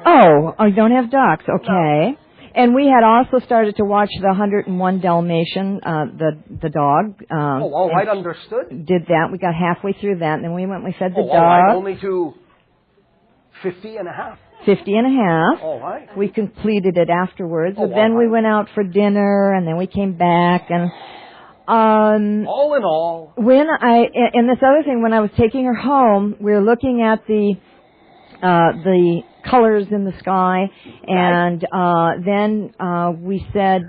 Oh, you don't have ducks. Okay. No. And we had also started to watch the 101 Dalmatian, the dog. All right, understood. Did that. We got halfway through that, and then we went and we fed the dog. All right, only to 50 and a half. 50 and a half. All right. We completed it afterwards. But then we went out for dinner, and then we came back, and... all in all. And this other thing, when I was taking her home, we were looking at the colors in the sky, and then we said,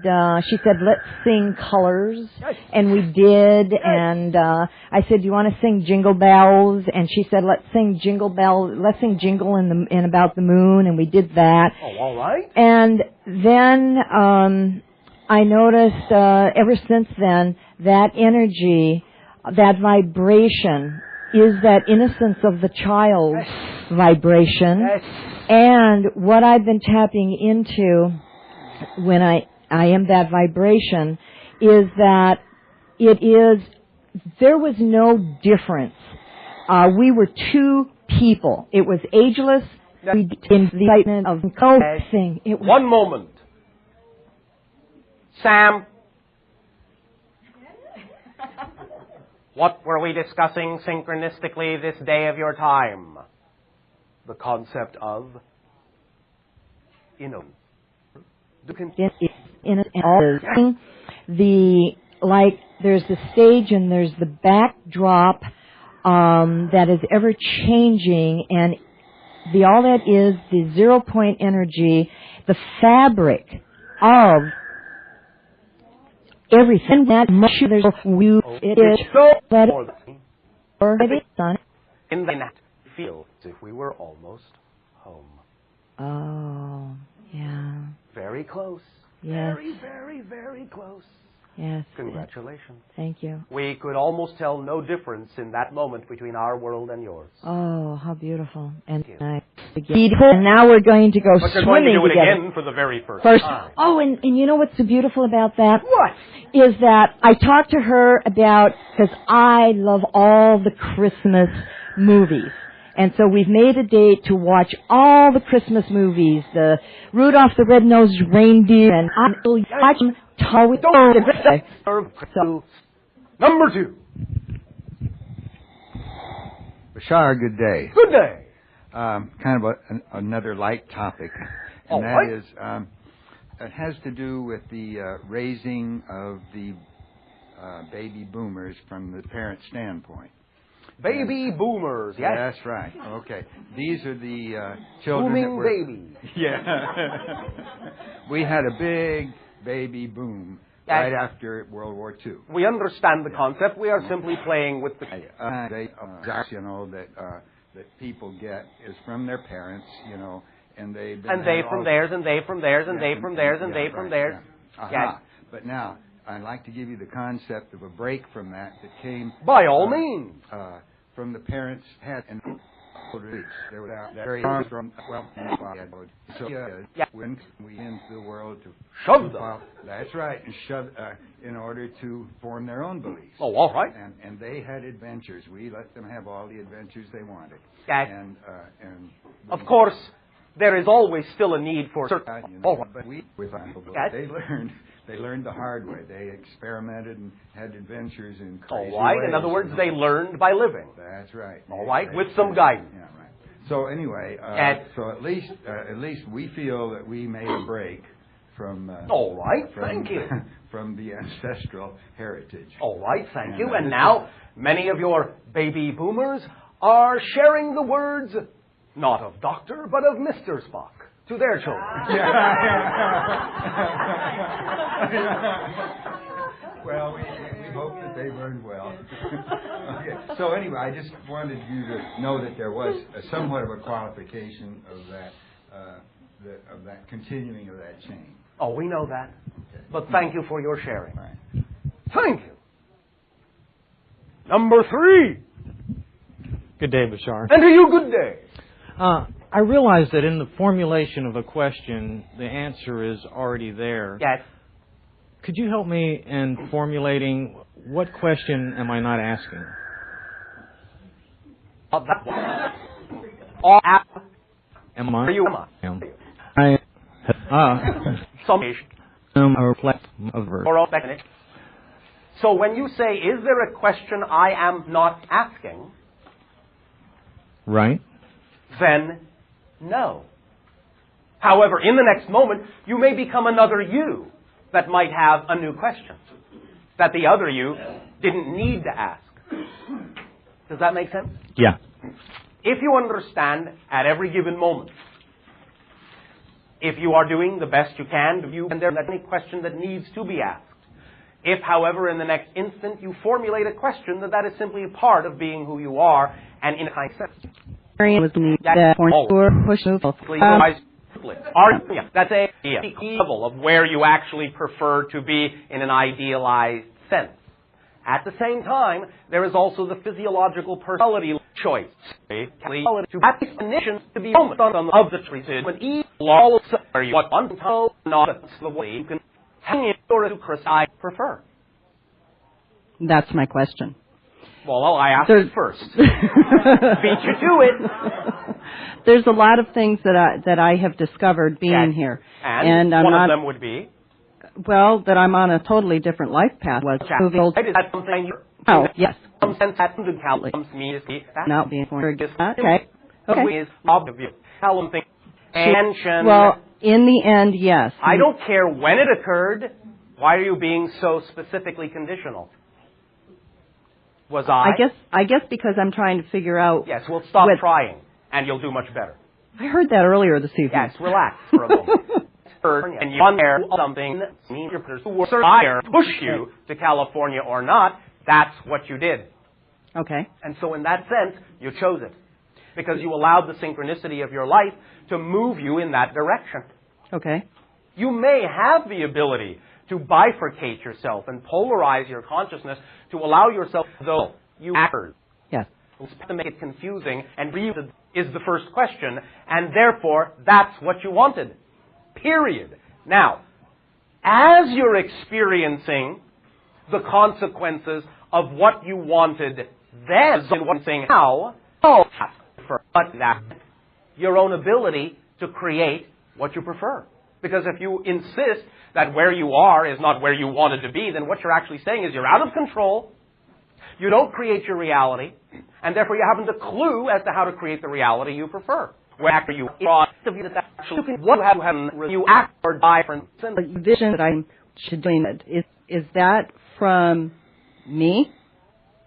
she said, let's sing colors, and we did, and I said, do you want to sing Jingle Bells? And she said, let's sing Jingle Bells, let's sing Jingle in About the Moon, and we did that. Oh, all right. And then I noticed ever since then that energy, that vibration, is that innocence of the child's vibration. And what I've been tapping into when I am that vibration is that there was no difference. We were two people. It was ageless in the excitement of thing. It was one moment. Sam, what were we discussing synchronistically this day of your time? The concept of innocence. There's the stage and there's the backdrop that is ever changing, and all that is the 0 point energy, the fabric of everything that much there's it is so in the night feel as if we were almost home. Oh, yeah. Very close. Yes. Very, very, very close. Yes. Congratulations. Thank you. We could almost tell no difference in that moment between our world and yours. Oh, how beautiful. And now we're going to go but swimming you're going to do it together. again for the very first time. Oh, and you know what's so beautiful about that? What? Is that I talked to her about, because I love all the Christmas movies. And so we've made a date to watch all the Christmas movies, the Rudolph the Red-Nosed Reindeer, and I'll watch them Number 2. Bashar, good day. Good day. Kind of another light topic, and that is, it has to do with the raising of the baby boomers from the parent standpoint. Baby boomers, yes. That's right. Okay. These are the children booming that were... babies. Yeah. We had a big baby boom right after World War II. We understand the concept. We are simply playing with the... that people get is from their parents, and they've been... And they from theirs, and they from theirs, and they from theirs, and they from theirs. Yeah. But now, I'd like to give you the concept of a break from that came... By all means. From the parents had... And they were very from... Well, so when we into the world to... Shove them. That's right. And shove... in order to form their own beliefs. Oh, all right. And they had adventures. We let them have all the adventures they wanted. And of course, there is always still a need for certain... But they learned the hard way. They experimented and had adventures in crazy ways. In other words, they learned by living. That's right. All right, with some guidance. Yeah, right. So anyway, so at least we feel that we made a break from... all right, thank you. From the ancestral heritage. All right, thank you. And now, many of your baby boomers are sharing the words, not of Dr., but of Mr. Spock, to their children. Well, we hope that they learned well. Okay. So anyway, I just wanted you to know that there was somewhat of a qualification of that continuing of that chain. Oh, we know that. Okay. But thank you for your sharing. Right. Thank you. Number 3. Good day, Bashar. And to you, good day. I realize that in the formulation of a question, the answer is already there. Yes. Could you help me in formulating what question am I not asking? Am I? So when you say, is there a question I am not asking? Right. Then no. However, in the next moment, you may become another you that might have a new question that the other you didn't need to ask. Does that make sense? Yeah. If you understand at every given moment if you are doing the best you can, and there's any question that needs to be asked. If, however, in the next instant you formulate a question, that is simply a part of being who you are, and in a kind of sense. That's a level of where you actually prefer to be in an idealized sense. At the same time, there is also the physiological personality choice. To have definitions to be of the treated when each law where you want one to not the way you can hang it or to I prefer. That's my question. Well, I asked it first. Beat you to it. There's a lot of things that I have discovered being here, and I'm one not, of them would be. Well, that I'm on a totally different life path. Is that something you... Oh, yes. Some sense that comes me not being okay. Is obvious. Well, in the end, yes. I don't care when it occurred. Why are you being so specifically conditional? Was I? I guess because I'm trying to figure out... Yes, well, stop trying, and you'll do much better. I heard that earlier this evening. Yes, relax for a moment. And you there something means your push you to California or not, that's what you did. Okay. And so in that sense, you chose it. Because you allowed the synchronicity of your life to move you in that direction. Okay. You may have the ability to bifurcate yourself and polarize your consciousness to allow yourself, though you acted. Yes. To make it confusing and is the first question, and therefore that's what you wanted. Period. Now, as you're experiencing the consequences of what you wanted then, saying how, but that your own ability to create what you prefer. Because if you insist that where you are is not where you wanted to be, then what you're actually saying is you're out of control, you don't create your reality, and therefore you haven't a clue as to how to create the reality you prefer. Where after you you act or die for the vision that I should do is that from me?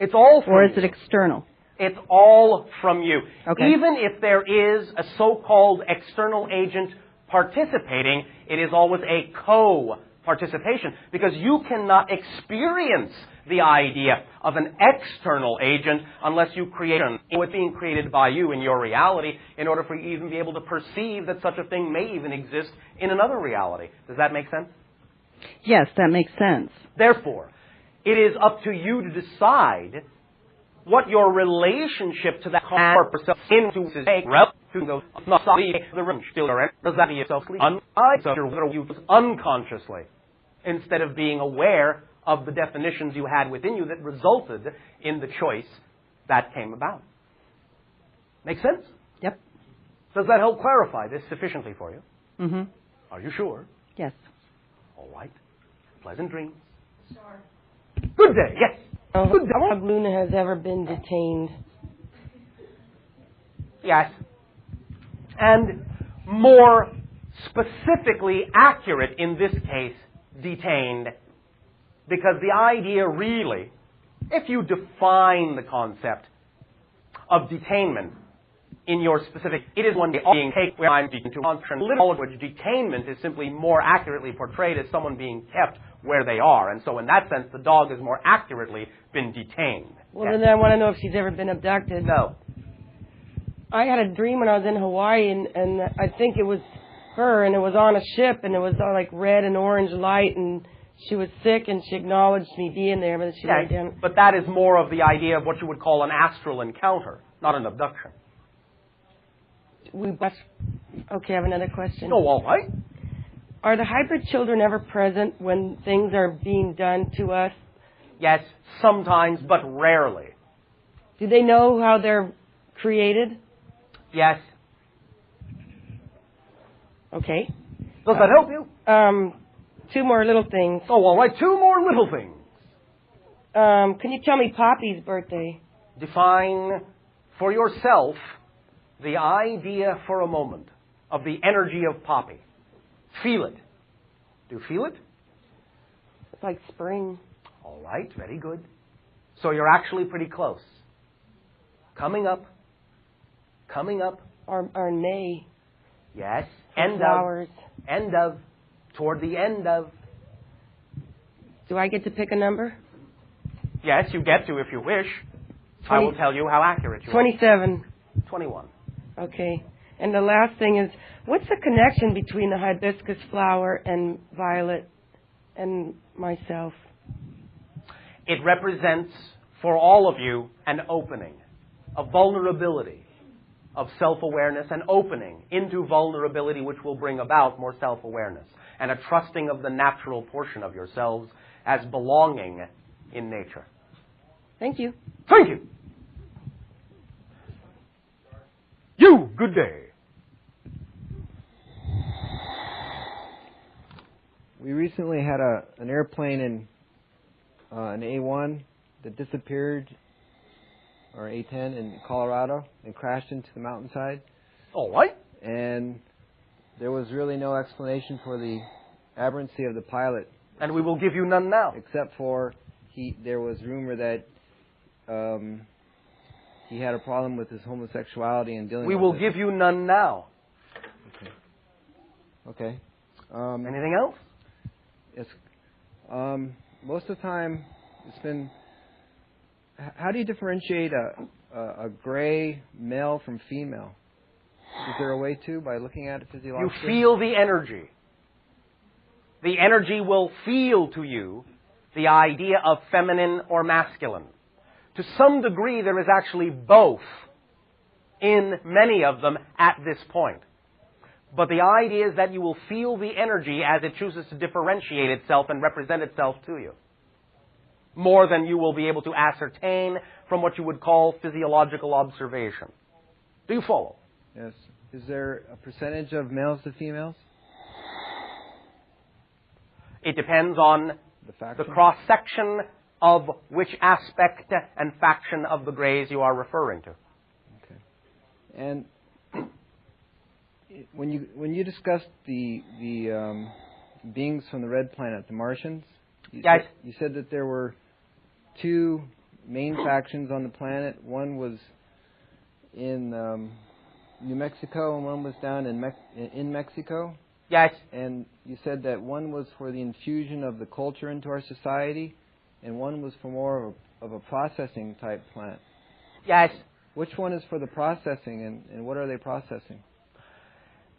It's all from you. Or is you. It external? It's all from you. Okay. Even if there is a so-called external agent participating, it is always a co-participation, because you cannot experience the idea of an external agent unless you create it being created by you in your reality in order for you to even be able to perceive that such a thing may even exist in another reality. Does that make sense? Yes, that makes sense. Therefore, it is up to you to decide what your relationship to that purpose into is unconsciously, instead of being aware of the definitions you had within you that resulted in the choice that came about. Make sense? Yep. Does that help clarify this sufficiently for you? Mm-hmm. Are you sure? Yes. All right. Pleasant dreams. Sure. Good day. Yes. Good day. If Luna has ever been detained. Yes. And more specifically accurate in this case, detained. Because the idea really, if you define the concept of detainment in your specific, it is one being taken where I'm taken to language. Detainment is simply more accurately portrayed as someone being kept where they are. And so in that sense, the dog has more accurately been detained. Well, then I want to know if she's ever been abducted. No. I had a dream when I was in Hawaii, and I think it was her, and it was on a ship, and it was all like red and orange light, and she was sick, and she acknowledged me being there, but she laid down. But that is more of the idea of what you would call an astral encounter, not an abduction. Okay, I have another question. Oh, all right. Are the hybrid children ever present when things are being done to us? Yes, sometimes, but rarely. Do they know how they're created? Yes. Okay. Does that help you? Two more little things. Oh, all right. Two more little things. Can you tell me Poppy's birthday? Define for yourself the idea for a moment of the energy of Poppy. Feel it. Do you feel it? It's like spring. All right. Very good. So you're actually pretty close. Coming up. Or May. Yes. End flowers. End of. Toward the end of. Do I get to pick a number? Yes, you get to if you wish. I will tell you how accurate you 27. are. 21. Okay. And the last thing is, what's the connection between the hibiscus flower and Violet and myself? It represents, for all of you, an opening, a vulnerability of self-awareness, an opening into vulnerability which will bring about more self-awareness, and a trusting of the natural portion of yourselves as belonging in nature. Thank you. Thank you. You, good day. We recently had an airplane in an A1 that disappeared, or A10 in Colorado, and crashed into the mountainside. All right. And there was really no explanation for the aberrancy of the pilot. And we will give you none now. Except for there was rumor that he had a problem with his homosexuality and dealing with it. We will give you none now. Okay. Anything else? Yes. Most of the time, it's been... How do you differentiate a gray male from female? Is there a way to, by looking at it physiologically? You feel the energy. The energy will feel to you the idea of feminine or masculine. To some degree, there is actually both in many of them at this point. But the idea is that you will feel the energy as it chooses to differentiate itself and represent itself to you, more than you will be able to ascertain from what you would call physiological observation. Do you follow? Yes. Is there a percentage of males to females? It depends on the cross-section of which aspect and faction of the grays you are referring to. Okay. And when you discussed the beings from the red planet, the Martians, you said that there were two main factions on the planet. One was in New Mexico and one was down in Mexico. Yes. And you said that one was for the infusion of the culture into our society, and one was for more of a processing type plant. Yes. Which one is for the processing, and what are they processing?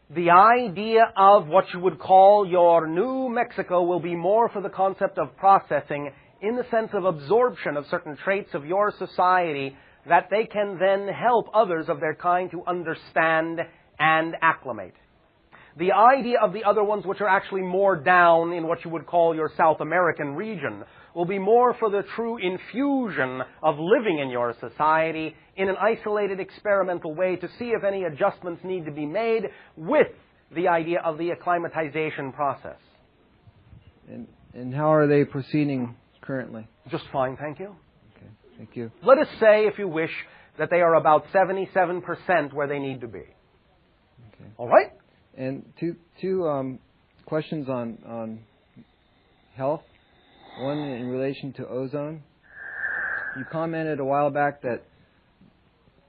The idea of what you would call your New Mexico will be more for the concept of processing in the sense of absorption of certain traits of your society that they can then help others of their kind to understand and acclimate. The idea of the other ones, which are actually more down in what you would call your South American region, will be more for the true infusion of living in your society in an isolated experimental way to see if any adjustments need to be made with the idea of the acclimatization process. And how are they proceeding currently? Just fine, thank you. Okay, thank you. Let us say, if you wish, that they are about 77% where they need to be. Okay. All right? And two questions on health. One in relation to ozone. You commented a while back that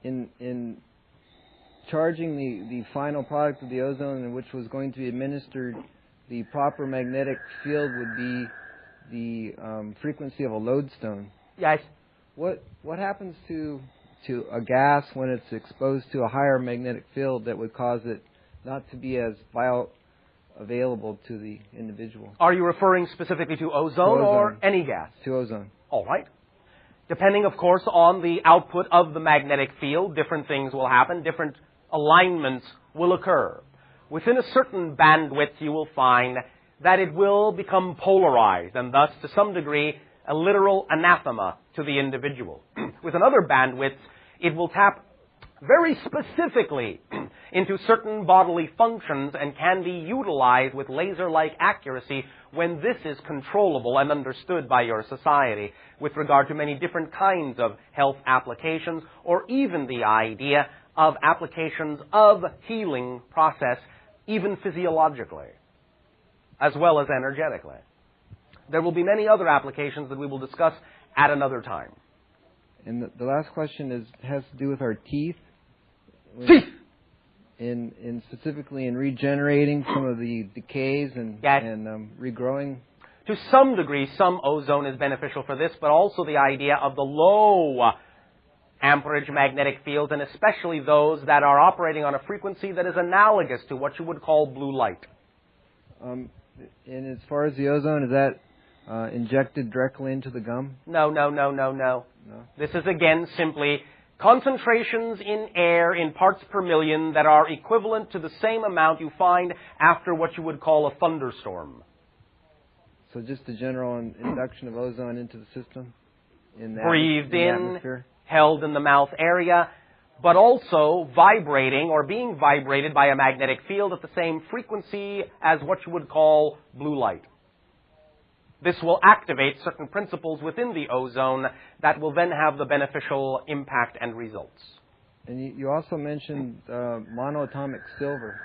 in charging the final product of the ozone, in which was going to be administered, the proper magnetic field would be the frequency of a lodestone. Yes. What happens to a gas when it's exposed to a higher magnetic field that would cause it not to be as bioavailable to the individual? Are you referring specifically to ozone or any gas? To ozone. All right. Depending, of course, on the output of the magnetic field, different things will happen, different alignments will occur. Within a certain bandwidth, you will find that it will become polarized, and thus, to some degree, a literal anathema to the individual. With another bandwidth, it will tap very specifically into certain bodily functions and can be utilized with laser-like accuracy when this is controllable and understood by your society with regard to many different kinds of health applications, or even the idea of applications of healing process, even physiologically, as well as energetically. There will be many other applications that we will discuss at another time. And the last question has to do with our teeth. Teeth! in specifically in regenerating some of the decays and regrowing? To some degree, some ozone is beneficial for this, but also the idea of the low amperage magnetic fields, and especially those that are operating on a frequency that is analogous to what you would call blue light. And as far as the ozone, is that injected directly into the gum? No. This is again simply concentrations in air in parts per million that are equivalent to the same amount you find after what you would call a thunderstorm. So just the general induction of ozone into the system? Breathed in, atmosphere? held in the mouth area, but also vibrating or being vibrated by a magnetic field at the same frequency as what you would call blue light. This will activate certain principles within the ozone that will then have the beneficial impact and results. And you also mentioned monoatomic silver.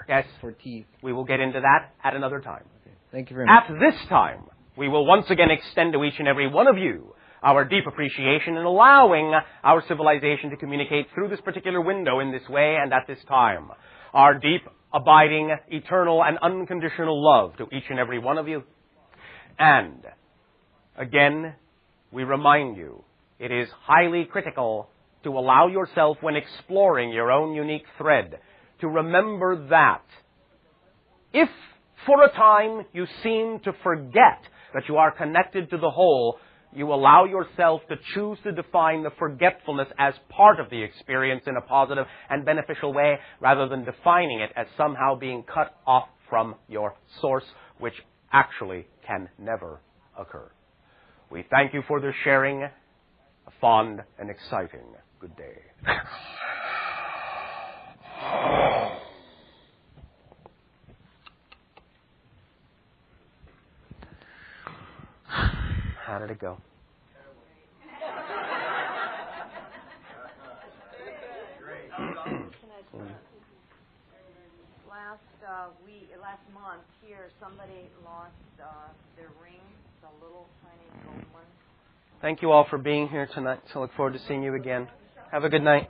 Yes. For teeth. We will get into that at another time. Okay. Thank you very much. At this time, we will once again extend to each and every one of you our deep appreciation in allowing our civilization to communicate through this particular window in this way and at this time. Our deep, abiding, eternal, and unconditional love to each and every one of you. And, again, we remind you, it is highly critical to allow yourself, when exploring your own unique thread, to remember that if for a time you seem to forget that you are connected to the whole, you allow yourself to choose to define the forgetfulness as part of the experience in a positive and beneficial way, rather than defining it as somehow being cut off from your source, which actually can never occur. We thank you for this sharing. A fond and exciting good day. How did it go? Last month here, somebody lost their ring, the little tiny gold one. Thank you all for being here tonight. I look forward to seeing you again. Have a good night.